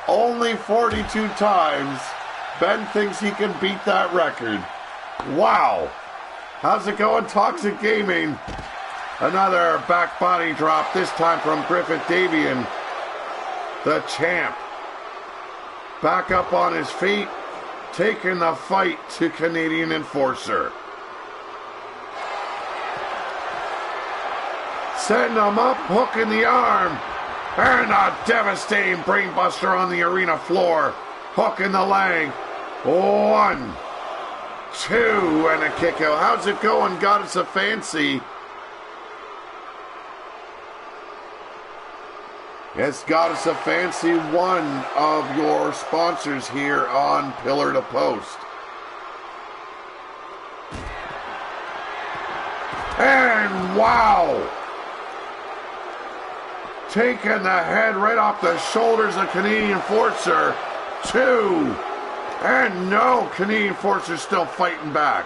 Only 42 times. Ben thinks he can beat that record. Wow. How's it going, Toxic Gaming? Another back body drop, this time from Griffith Davian, the champ. Back up on his feet, taking the fight to Canadian Enforcer. Send him up, hook in the arm, and a devastating brainbuster on the arena floor. Hook in the leg. 1, 2, and a kick out. How's it going, Goddess of Fancy? Yes, Goddess of Fancy, one of your sponsors here on Pillar to Post. And wow! Taking the head right off the shoulders of Canadian Enforcer. 2. And no, Canadian Enforcer still fighting back.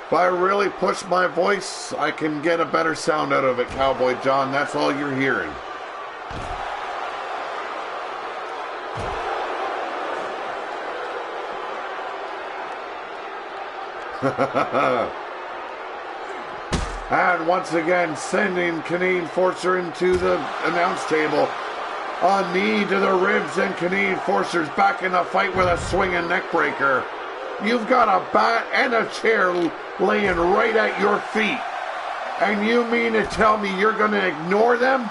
If I really push my voice, I can get a better sound out of it, Cowboy John. That's all you're hearing. And once again, sending Canadian Enforcer into the announce table. A knee to the ribs, and Canadian Enforcer's back in the fight with a swinging neckbreaker. You've got a bat and a chair laying right at your feet. And you mean to tell me you're going to ignore them?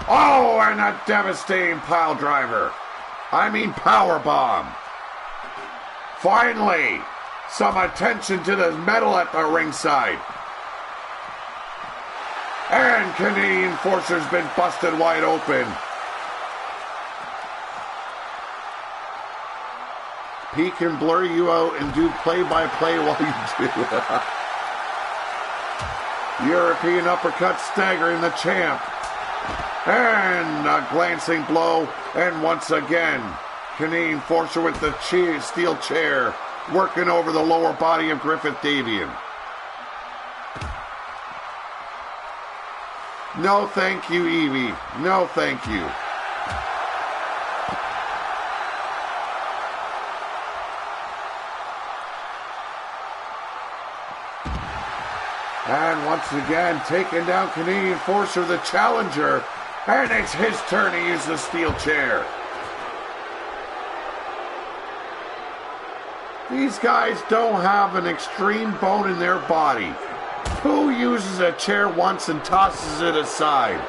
Oh, and a devastating pile driver. I mean power bomb. Finally, some attention to the metal at the ringside. And Canadian Enforcer's been busted wide open. He can blur you out and do play-by-play while you do it. European uppercut staggering the champ. And a glancing blow. And once again, Canadian Enforcer with the steel chair, working over the lower body of Griffith Davian. No thank you, Evie. No thank you. And once again, taking down Canadian Enforcer, the challenger. And it's his turn to use the steel chair. These guys don't have an extreme bone in their body. Who uses a chair once and tosses it aside?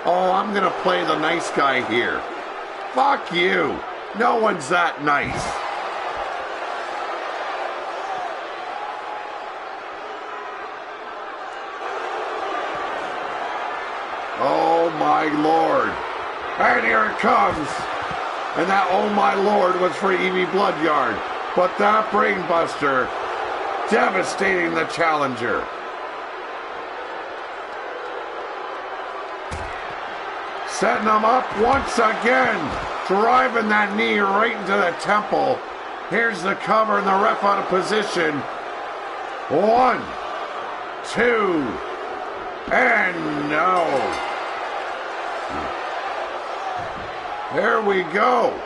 Oh, I'm gonna play the nice guy here. Fuck you. No one's that nice. Oh my Lord. And here it comes. And that oh my Lord was for Evie Bloodyard. But that brainbuster devastating the challenger. Setting him up once again. Driving that knee right into the temple. Here's the cover and the ref out of position. 1, 2, and no. There we go.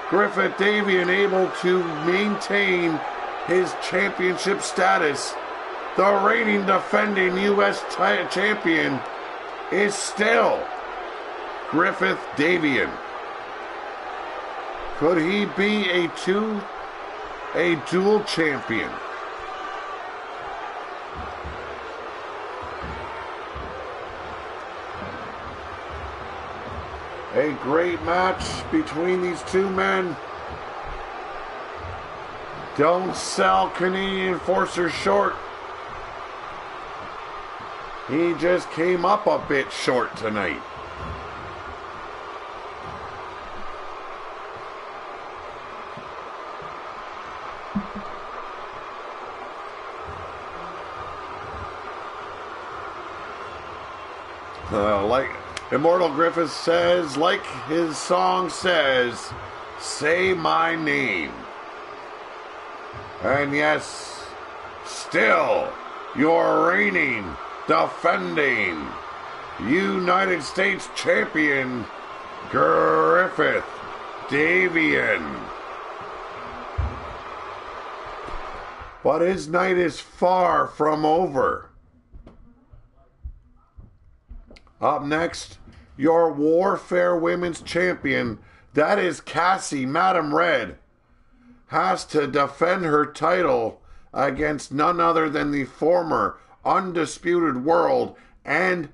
Griffith Davian able to maintain his championship status. The reigning defending U.S. champion is still Griffith Davian. Could he be a dual champion? A great match between these two men. Don't sell Canadian Enforcer short. He just came up a bit short tonight. Like Immortal Griffith says, like his song says, say my name. And yes, still your reigning, defending United States champion, Griffith Davian. But his night is far from over. Up next, your Warfare Women's Champion, that is Cassie Madam Red, has to defend her title against none other than the former undisputed world and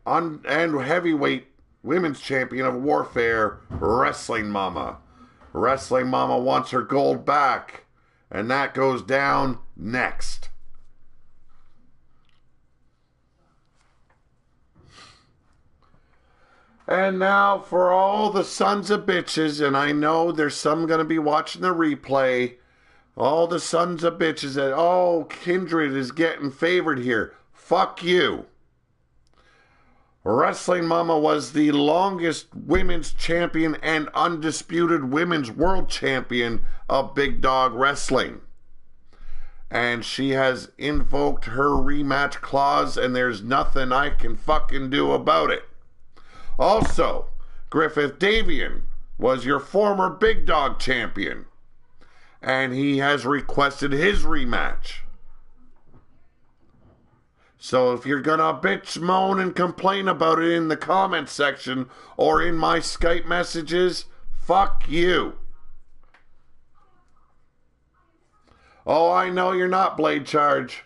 heavyweight women's champion of Warfare, Wrestling Mama. Wrestling Mama wants her gold back, and that goes down next. And now for all the sons of bitches, and I know there's some going to be watching the replay, all the sons of bitches that, oh, Kindred is getting favored here. Fuck you. Wrestling Mama was the longest women's champion and undisputed women's world champion of Big Dog Wrestling. And she has invoked her rematch clause, and there's nothing I can fucking do about it. Also, Griffith Davian was your former Big Dog champion, and he has requested his rematch. So if you're gonna bitch, moan, and complain about it in the comments section or in my Skype messages, fuck you. Oh, I know you're not, Blade Charge.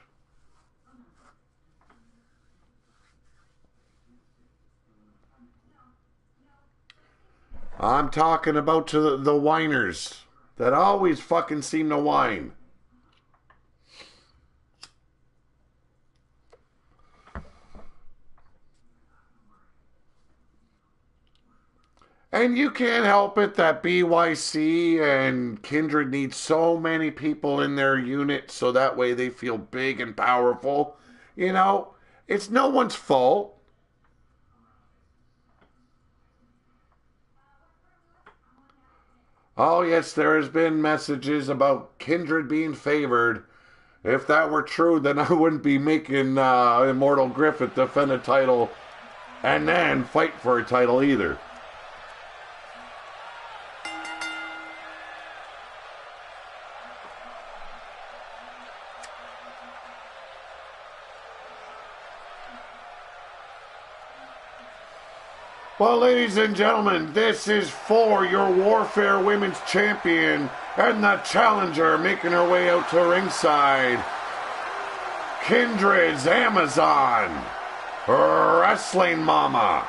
I'm talking about to the whiners that always fucking seem to whine. And you can't help it that BYC and Kindred need so many people in their unit so that way they feel big and powerful. You know, it's no one's fault. Oh, yes, there has been messages about Kindred being favored. If that were true, then I wouldn't be making Immortal Griffith defend a title and then fight for a title either. Well, ladies and gentlemen, this is for your Warfare Women's Champion and the challenger making her way out to ringside, Kindred's Amazon, Wrestling Mama.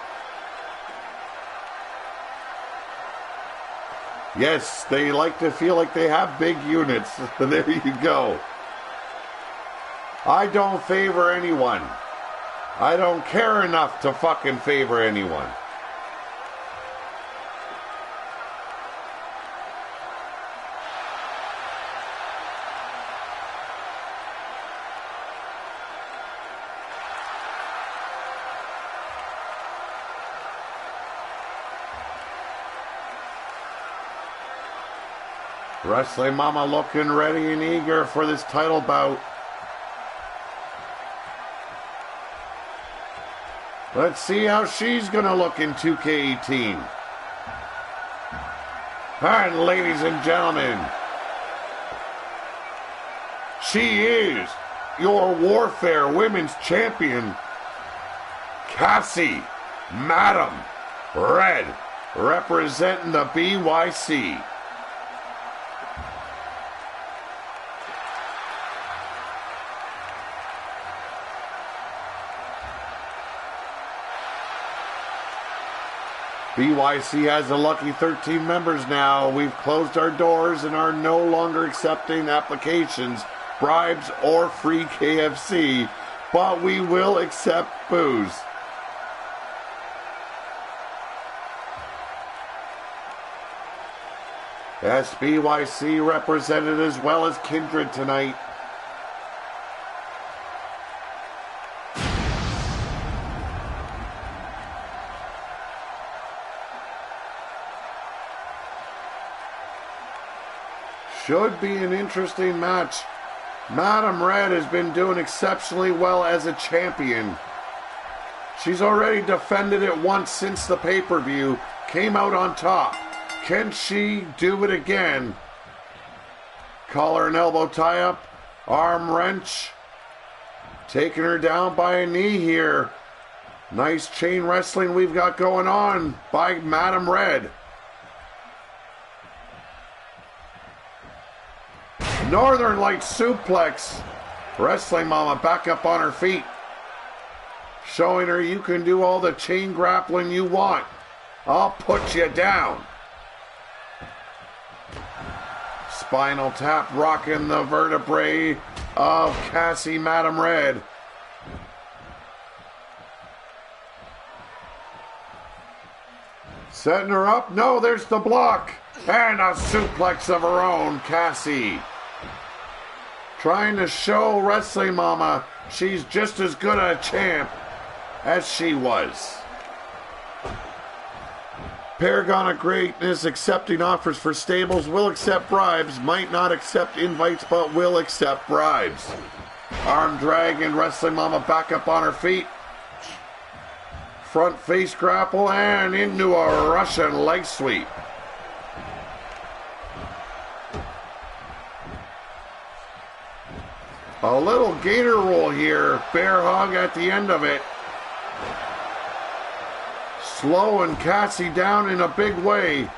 Yes, they like to feel like they have big units. There you go. I don't favor anyone. I don't care enough to fucking favor anyone. Wrestling Mama looking ready and eager for this title bout. Let's see how she's going to look in 2K18. And ladies and gentlemen, she is your Warfare Women's Champion, Cassie Madam Red, representing the BYC. BYC has a lucky 13 members now. We've closed our doors and are no longer accepting applications, bribes, or free KFC, but we will accept booze. BYC represented as well as Kindred tonight. Should be an interesting match. Madam Red has been doing exceptionally well as a champion. She's already defended it once since the pay-per-view, came out on top. Can she do it again? Collar and elbow tie-up, arm wrench. Taking her down by a knee here. Nice chain wrestling we've got going on by Madam Red. Northern Light suplex. Wrestling Mama back up on her feet. Showing her you can do all the chain grappling you want. I'll put you down. Spinal tap rocking the vertebrae of Cassie Madam Red. Setting her up. No, there's the block. And a suplex of her own, Cassie. Trying to show Wrestling Mama she's just as good a champ as she was. Paragon of Greatness accepting offers for stables, will accept bribes, might not accept invites, but will accept bribes. Arm drag and Wrestling Mama back up on her feet. Front face grapple and into a Russian leg sweep. A little gator roll here. Bear hug at the end of it. Slowing Cassie down in a big way.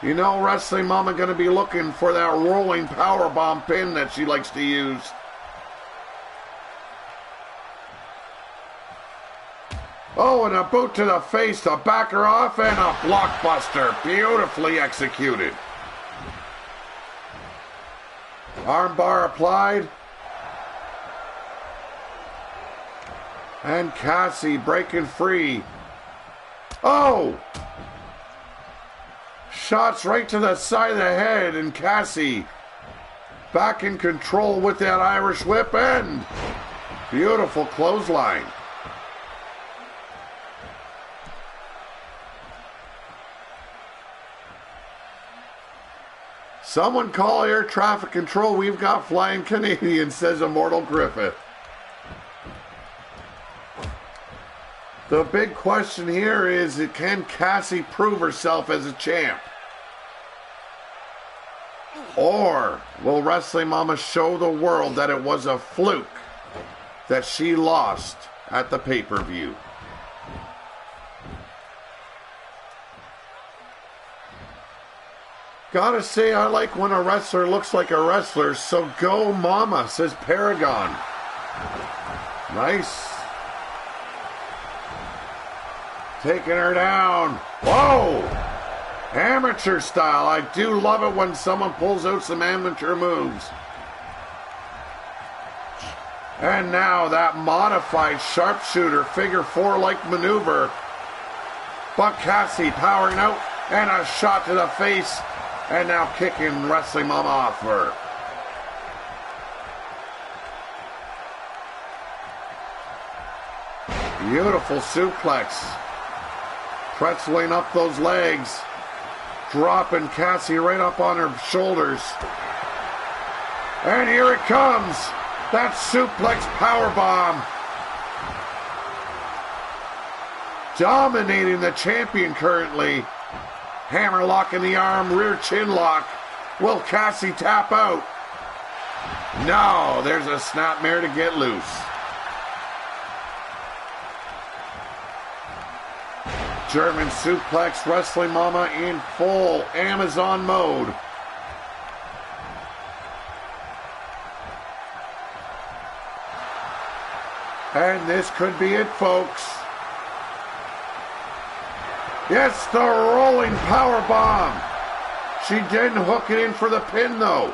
You know, Wrestling Mama going to be looking for that rolling powerbomb pin that she likes to use. Oh, and a boot to the face to back her off, and a blockbuster. Beautifully executed. Armbar applied. And Cassie breaking free. Oh! Shots right to the side of the head, and Cassie back in control with that Irish whip, and beautiful clothesline. Someone call air traffic control. We've got flying Canadians, says Immortal Griffith. The big question here is, can Cassie prove herself as a champ? Or will Wrestling Mama show the world that it was a fluke that she lost at the pay-per-view? Gotta say, I like when a wrestler looks like a wrestler, so go Mama, says Paragon. Nice. Taking her down. Whoa! Amateur style. I do love it when someone pulls out some amateur moves. And now that modified sharpshooter figure four-like maneuver. But Cassie powering out and a shot to the face. And now kicking Wrestling Mama off her. Beautiful suplex. Pretzeling up those legs. Dropping Cassie right up on her shoulders. And here it comes. That suplex powerbomb. Dominating the champion currently. Hammerlock in the arm, rear chin lock. Will Cassie tap out? No, there's a snapmare to get loose. German suplex, Wrestling Mama in full Amazon mode. And this could be it, folks. Yes, the rolling power bomb. She didn't hook it in for the pin, though.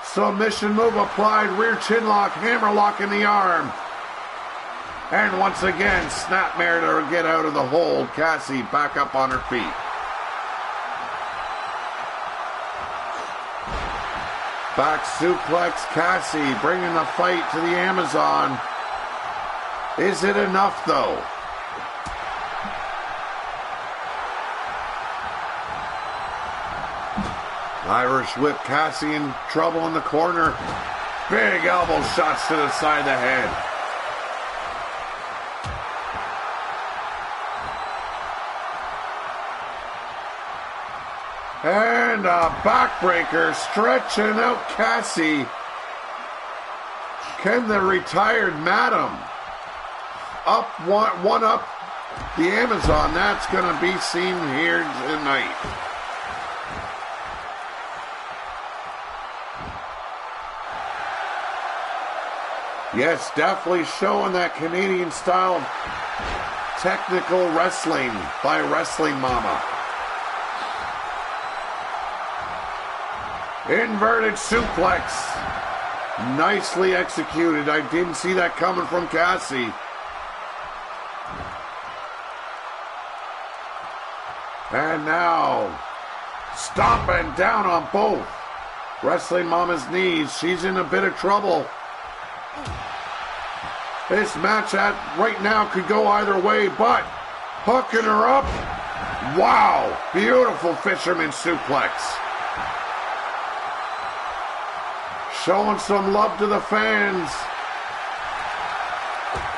Submission move applied, rear chin lock, hammer lock in the arm. And once again, snapmare to get out of the hold. Cassie back up on her feet. Back suplex, Cassie bringing the fight to the Amazon. Is it enough, though? Irish whip, Cassie in trouble in the corner. Big elbow shots to the side of the head. And a backbreaker stretching out Cassie. Can the retired madam up one up the Amazon? That's going to be seen here tonight. Yes, definitely showing that Canadian style of technical wrestling by Wrestling Mama. Inverted suplex. Nicely executed. I didn't see that coming from Cassie. And now, stomping down on both Wrestling Mama's knees. She's in a bit of trouble. This match right now could go either way, but hooking her up. Wow, beautiful fisherman suplex. Showing some love to the fans.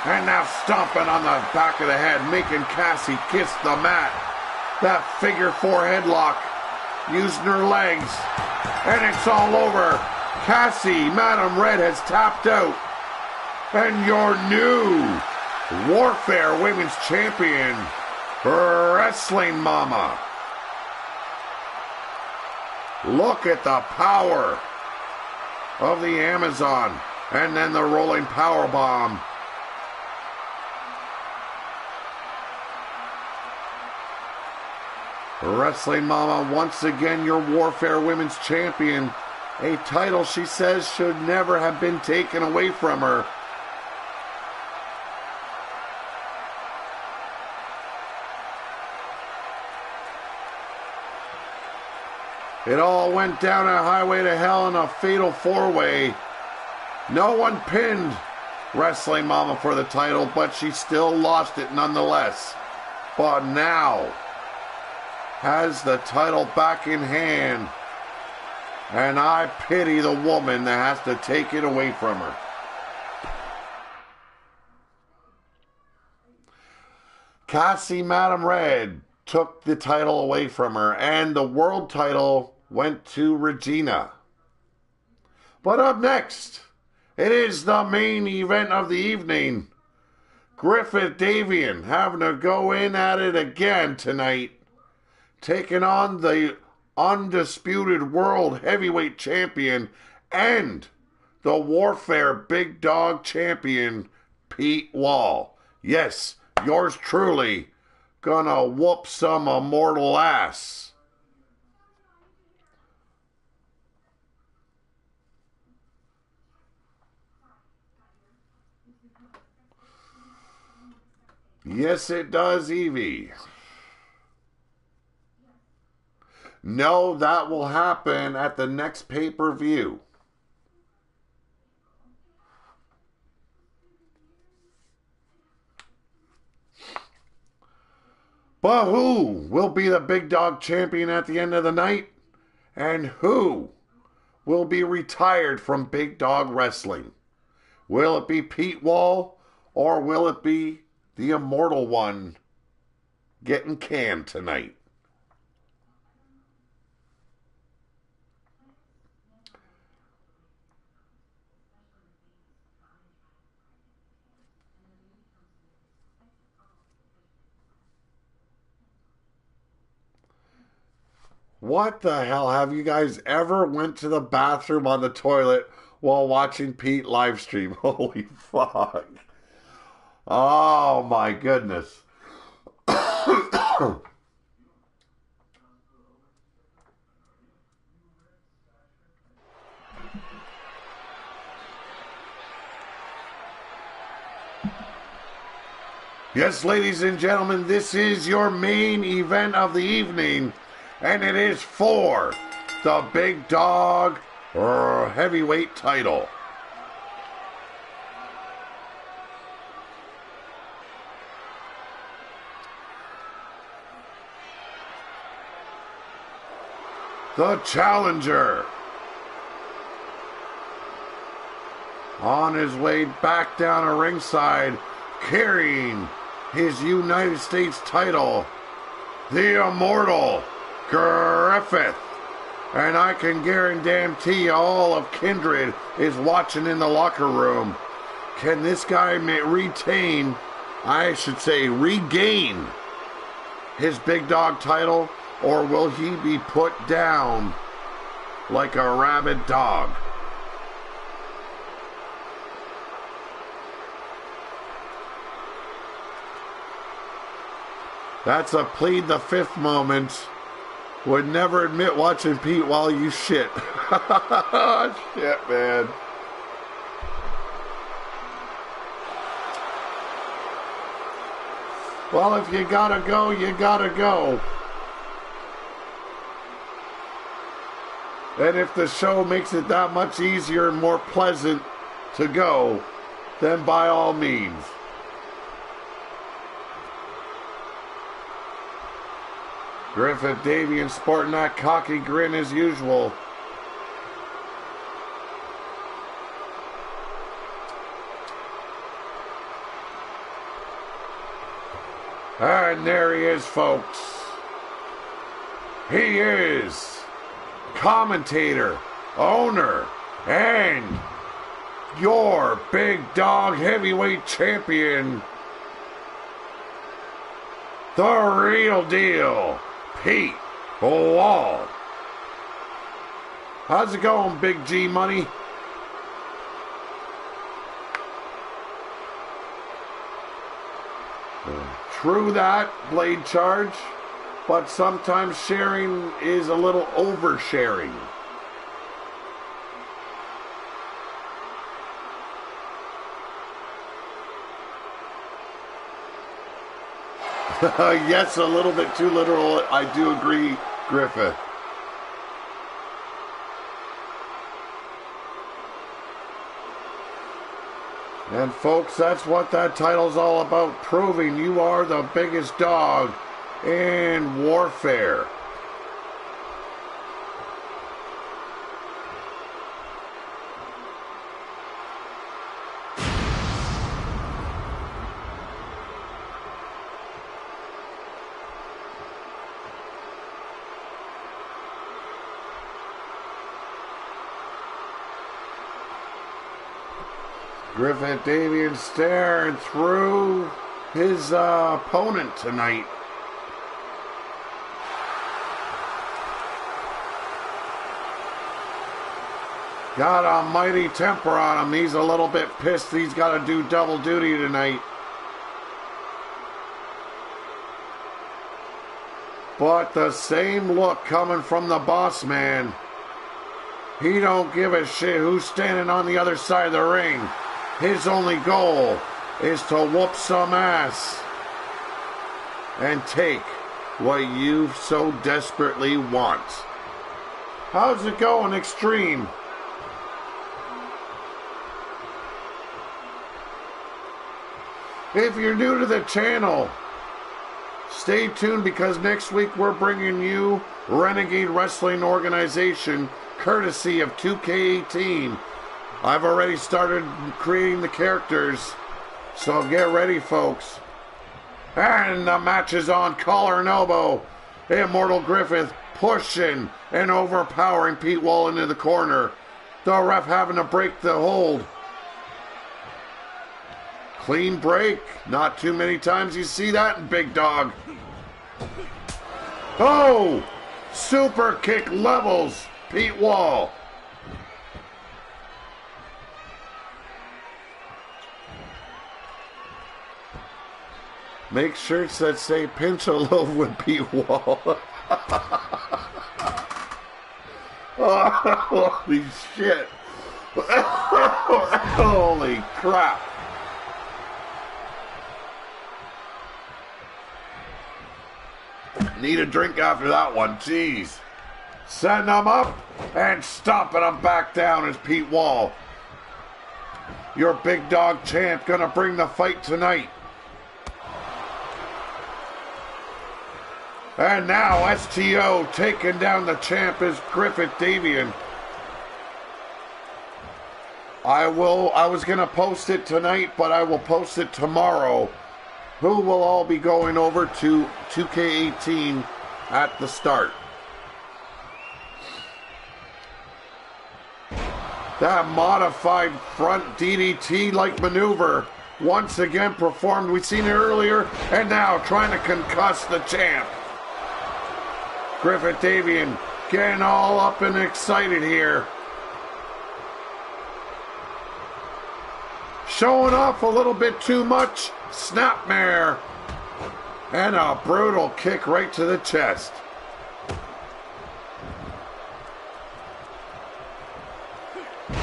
And now stomping on the back of the head, making Cassie kiss the mat. That figure four headlock, using her legs. And it's all over. Cassie, Madam Red, has tapped out. And your new Warfare Women's Champion, Wrestling Mama. Look at the power of the Amazon, and then the rolling power bomb. Wrestling Mama, once again your Warfare Women's Champion, a title she says should never have been taken away from her. It all went down a highway to hell in a fatal four-way. No one pinned Wrestling Mama for the title, but she still lost it nonetheless. But now has the title back in hand. And I pity the woman that has to take it away from her. Cassie, Madam Red, took the title away from her, and the world title went to Regina. But up next, it is the main event of the evening. Griffith Davian having to go in at it again tonight, taking on the undisputed world heavyweight champion and the Warfare Big Dog Champion, Pete Wall. Yes, yours truly, gonna whoop some immortal ass. Yes, it does, Evie. No, that will happen at the next pay-per-view. But who will be the Big Dog Champion at the end of the night? And who will be retired from Big Dog Wrestling? Will it be Pete Wall, or will it be the Immortal One getting canned tonight? What the hell? Have you guys ever went to the bathroom on the toilet while watching Pete live stream? Holy fuck. Oh my goodness. Yes, ladies and gentlemen, this is your main event of the evening, and it is for the Big Dog Heavyweight title. The challenger, on his way back down to ringside, carrying his United States title, the Immortal Griffith. And I can guarantee you all of Kindred is watching in the locker room. Can this guy regain his Big Dog title, or will he be put down like a rabid dog? That's a plead the fifth moment. Would never admit watching Pete while you shit. Shit, man. Well, if you gotta go, you gotta go. And if the show makes it that much easier and more pleasant to go, then by all means. Griffith Davian sporting that cocky grin as usual. And there he is, folks. He is commentator, owner, and your Big Dog Heavyweight Champion, the real deal, Pete Wall. How's it going, Big G Money? True that, Blade Charge, but sometimes sharing is a little oversharing. Yes, a little bit too literal. I do agree, Griffith. And folks, that's what that title's all about, proving you are the biggest dog in warfare. Griffith Davian staring through his opponent tonight. Got a mighty temper on him. He's a little bit pissed. He's got to do double duty tonight. But the same look coming from the boss man. He don't give a shit who's standing on the other side of the ring. His only goal is to whoop some ass and take what you so desperately want. How's it going, Extreme? If you're new to the channel, stay tuned because next week we're bringing you Renegade Wrestling Organization courtesy of 2K18. I've already started creating the characters, so get ready, folks. And the match is on. Collar and elbow. Immortal Griffith pushing and overpowering Pete Wall into the corner. The ref having to break the hold. Clean break. Not too many times you see that in Big Dog. Oh! Super kick levels Pete Wall. Make shirts that say pinch a loaf with Pete Wall. Oh, holy shit. Holy crap. Need a drink after that one. Jeez. Setting them up and stomping them back down is Pete Wall. Your Big Dog champ gonna bring the fight tonight. And now STO taking down the champ is Griffith Davian. I was gonna post it tonight, but I will post it tomorrow. Who will all be going over to 2K18 at the start. That modified front DDT-like maneuver once again performed. We've seen it earlier, and now trying to concuss the champ. Griffith Davian getting all up and excited here. Showing off a little bit too much. Snapmare. And a brutal kick right to the chest.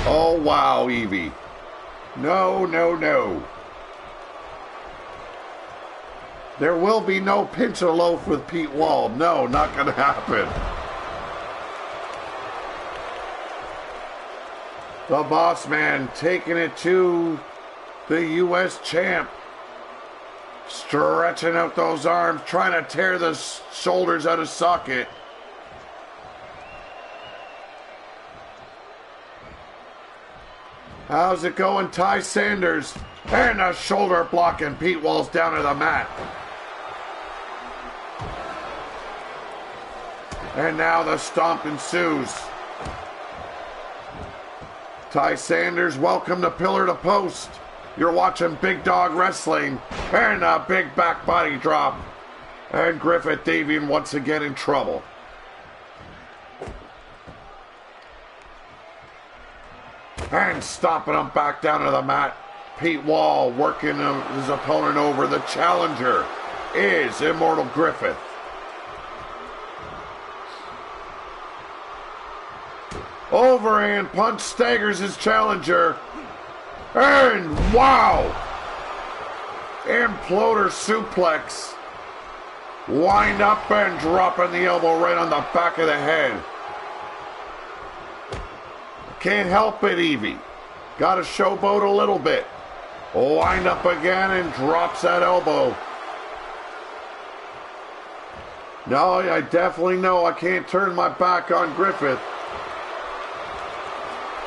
Oh, wow, Evie. No, no, no. There will be no pinch a loaf with Pete Wall. No, not going to happen. The boss man taking it to the U.S. champ. Stretching out those arms, trying to tear the shoulders out of socket. How's it going, Ty Sanders? And a shoulder block, and Pete Wall's down to the mat. And now the stomp ensues. Ty Sanders, welcome to Pillar to Post. You're watching Big Dog Wrestling. And a big back body drop. And Griffith Davian once again in trouble. And stomping him back down to the mat. Pete Wall working his opponent over. The challenger is Immortal Griffith. Overhand punch staggers his challenger. And wow! Imploder suplex. Wind up and dropping the elbow right on the back of the head. Can't help it, Evie. Got to showboat a little bit. Wind up again and drops that elbow. No, I definitely know I can't turn my back on Griffith.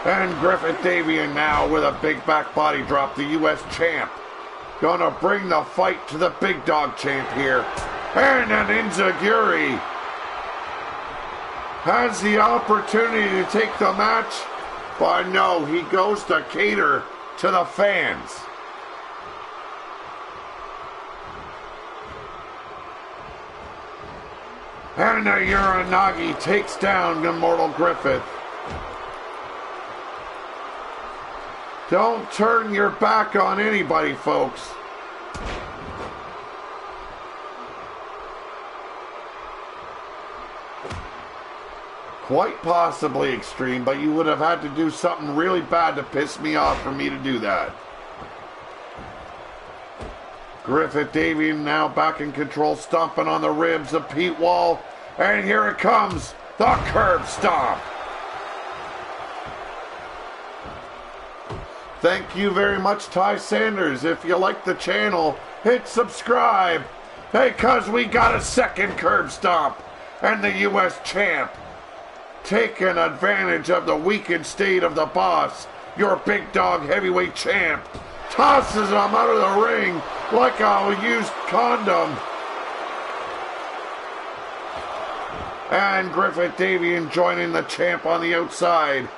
And Griffith Davian now with a big back body drop, the U.S. champ. Gonna bring the fight to the Big Dog champ here. And an Enziguri has the opportunity to take the match, but no, he goes to cater to the fans. And the Uranagi takes down Immortal Griffith. Don't turn your back on anybody, folks. Quite possibly extreme, but you would have had to do something really bad to piss me off for me to do that. Griffith Davian now back in control, stomping on the ribs of Pete Wall. And here it comes, the curb stomp. Thank you very much, Ty Sanders. If you like the channel, hit subscribe, because we got a second curb stomp. And the U.S. champ, taking advantage of the weakened state of the boss, your big dog heavyweight champ, tosses him out of the ring like a used condom. And Griffith Davian joining the champ on the outside.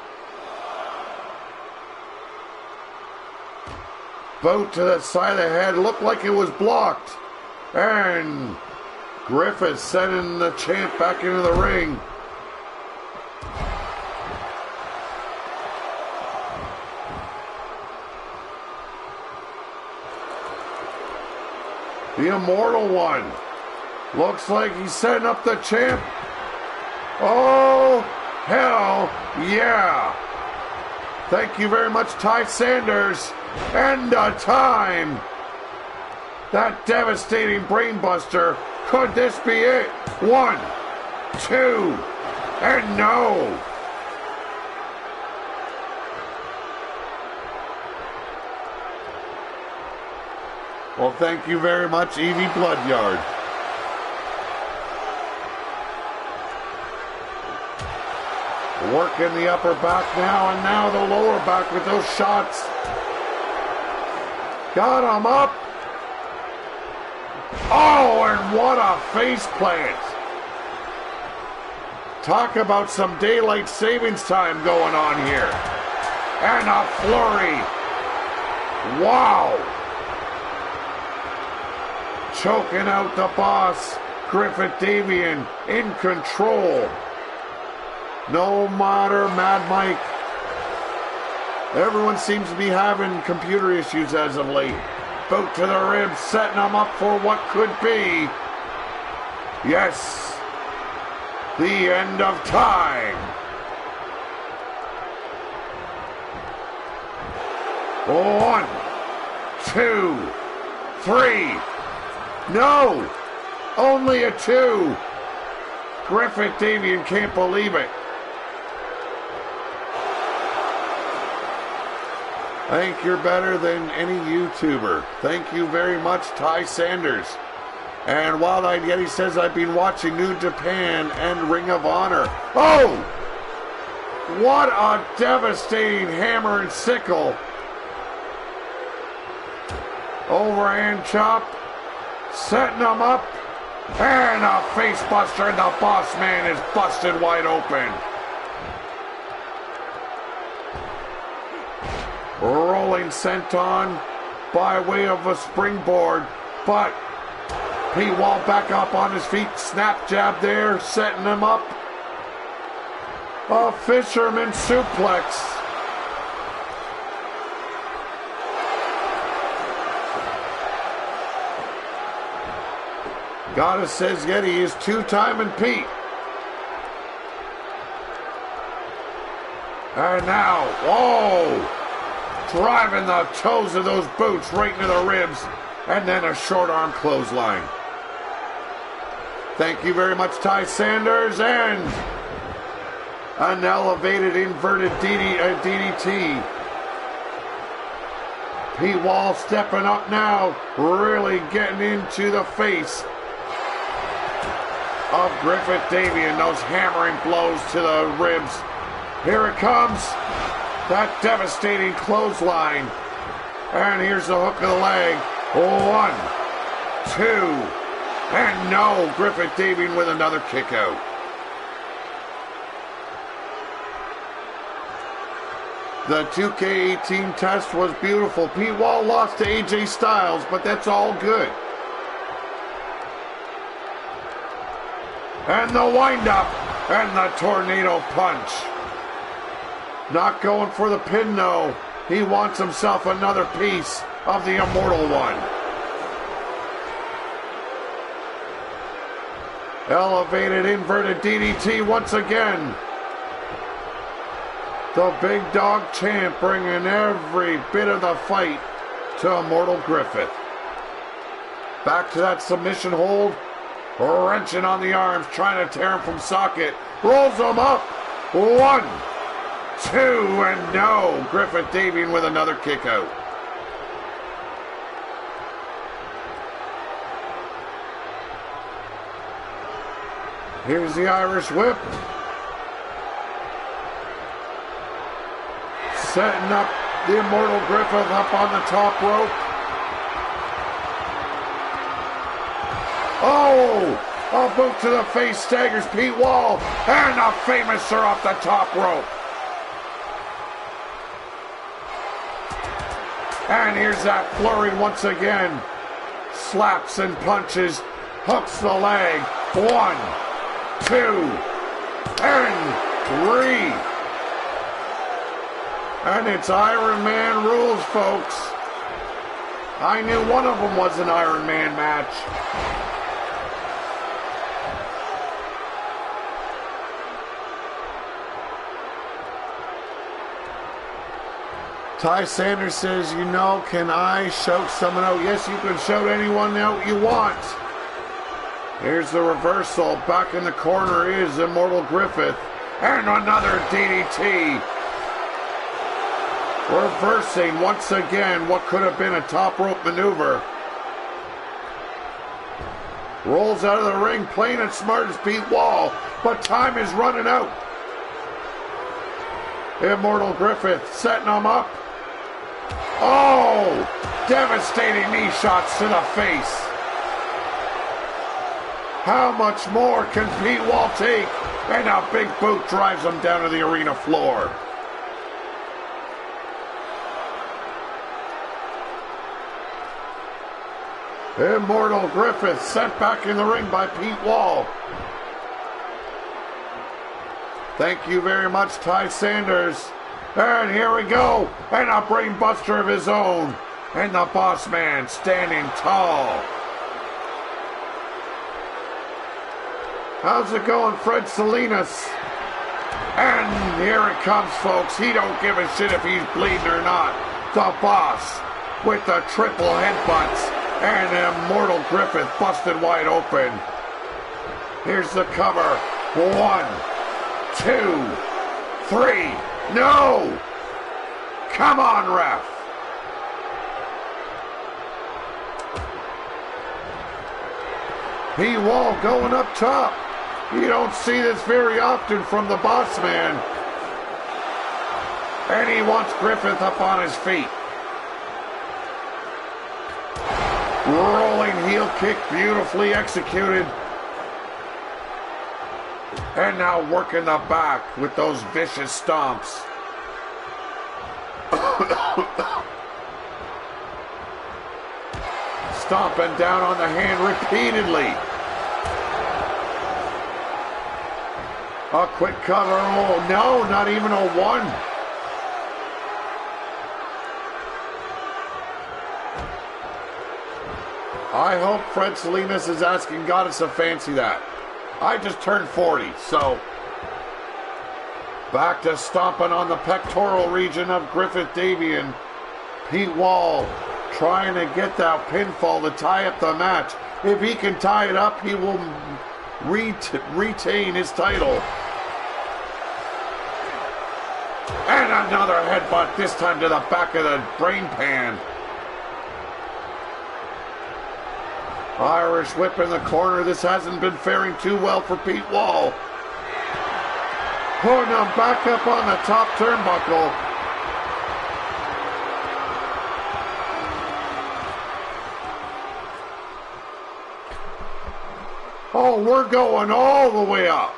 Boot to the side of the head, looked like it was blocked. And Griffith sending the champ back into the ring. The Immortal One. Looks like he's setting up the champ. Oh, hell yeah. Thank you very much, Ty Sanders. End of time. That devastating brainbuster. Could this be it? 1, 2, and no. Well, thank you very much, Evie Bloodyard. Working the upper back now, and now the lower back with those shots. Got him up. Oh, and what a face plant. Talk about some daylight savings time going on here. And a flurry. Wow. Choking out the boss, Griffith Davian, in control. No matter, Mad Mike. Everyone seems to be having computer issues as of late. Boot to the ribs, setting them up for what could be. Yes, the end of time. 1, 2, 3. No, only a 2. Griffith Davian can't believe it. I think you're better than any YouTuber. Thank you very much, Ty Sanders. And Wild Eyed Yeti says, I've been watching New Japan and Ring of Honor. Oh! What a devastating hammer and sickle. Overhand chop. Setting him up. And a face buster, and the boss man is busted wide open. Rolling senton by way of a springboard, but Pete Wall back up on his feet. Snap jab there, setting him up. A fisherman suplex. Goddess says Yeti is two-timing Pete. And now, whoa! Driving the toes of those boots right into the ribs, and then a short arm clothesline. Thank you very much, Ty Sanders, and an elevated inverted DDT. Pete Wall stepping up now, really getting into the face of Griffith Davian. Those hammering blows to the ribs. Here it comes. That devastating clothesline. And here's the hook of the leg. 1, 2, and no. Griffith Davian with another kick out. The 2K18 test was beautiful. Pete Wall lost to AJ Styles, but that's all good. And the wind-up and the tornado punch. Not going for the pin, though. He wants himself another piece of the Immortal One. Elevated inverted DDT once again. The Big Dog champ bringing every bit of the fight to Immortal Griffith. Back to that submission hold. Wrenching on the arms, trying to tear him from socket. Rolls him up. 1, 2, and no. Griffith Davian with another kick out. Here's the Irish whip. Setting up the Immortal Griffith up on the top rope. Oh! A boot to the face staggers Pete Wall. And a famouser off the top rope. And here's that flurry once again. Slaps and punches. Hooks the leg. 1, 2, and 3. And it's Iron Man rules, folks. I knew one of them was an Iron Man match. Ty Sanders says, you know, can I shout someone out? Yes, you can shout anyone out you want. Here's the reversal. Back in the corner is Immortal Griffith. And another DDT. Reversing once again what could have been a top rope maneuver. Rolls out of the ring, playing it smart as Pete Wall, but time is running out. Immortal Griffith setting him up. Oh! Devastating knee shots to the face. How much more can Pete Wall take? And a big boot drives him down to the arena floor. Immortal Griffith sent back in the ring by Pete Wall. Thank you very much, Ty Sanders. And here we go. And a brain buster of his own. And the boss man standing tall. How's it going, Fred Salinas? And here it comes, folks. He don't give a shit if he's bleeding or not. The boss with the triple headbutts. And Immortal Griffith busted wide open. Here's the cover. 1, 2, 3. No! Come on, ref. Pete Wall going up top. You don't see this very often from the boss man. And he wants Griffith up on his feet. Rolling heel kick, beautifully executed. And now working the back with those vicious stomps. Stomping down on the hand repeatedly. A quick cover. Oh, no, not even a 1. I hope Fred Salinas is asking Goddess to fancy that. I just turned 40, so back to stomping on the pectoral region of Griffith Davian. Pete Wall trying to get that pinfall to tie up the match. If he can tie it up, he will retain his title. And another headbutt, this time to the back of the brain pan. Irish whip in the corner. This hasn't been faring too well for Pete Wall. Putting him back up on the top turnbuckle. Oh, we're going all the way up.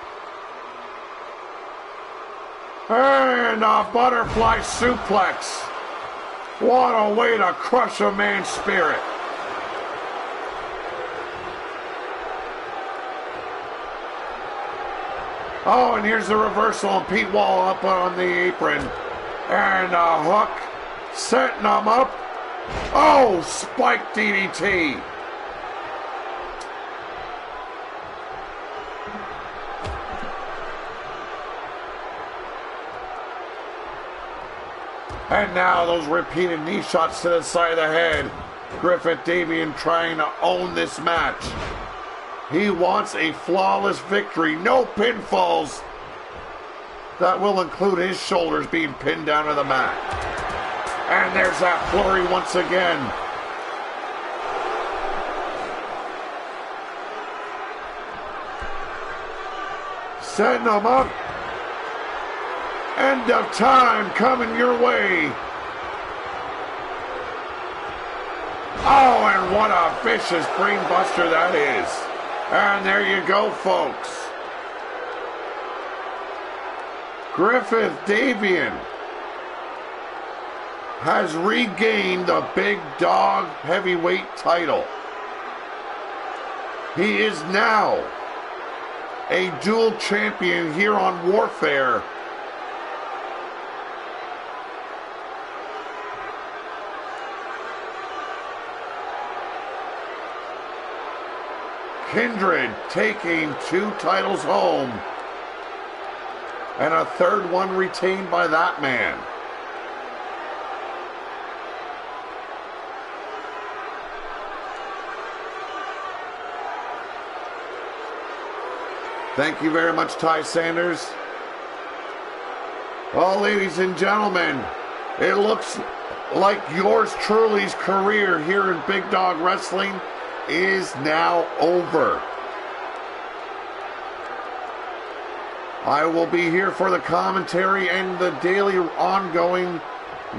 And a butterfly suplex. What a way to crush a man's spirit. Oh, and here's the reversal, and Pete Wall up on the apron. And a hook Setting him up. Oh, spike DDT. And now those repeated knee shots to the side of the head. Griffith Davian trying to own this match. He wants a flawless victory. No pinfalls. That will include his shoulders being pinned down to the mat. And there's that flurry once again. Setting him up. End of time coming your way. Oh, and what a vicious brainbuster that is. And there you go, folks. Griffith Davian has regained the Big Dog heavyweight title. He is now a dual champion here on Warfare. Kindred taking 2 titles home. And a 3rd one retained by that man. Thank you very much, Ty Sanders. Well, ladies and gentlemen, it looks like yours truly's career here in Big Dog Wrestling is now over. I will be here for the commentary and the daily ongoing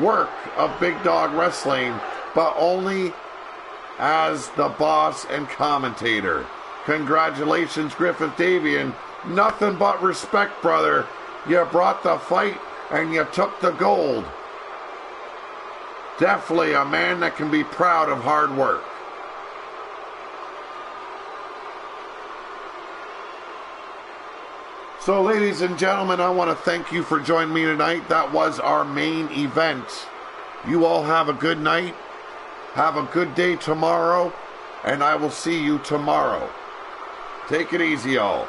work of Big Dog Wrestling, but only as the boss and commentator. Congratulations, Griffith Davian. Nothing but respect, brother. You brought the fight and you took the gold. Definitely a man that can be proud of hard work. So, ladies and gentlemen, I want to thank you for joining me tonight. That was our main event. You all have a good night. Have a good day tomorrow. And I will see you tomorrow. Take it easy, all.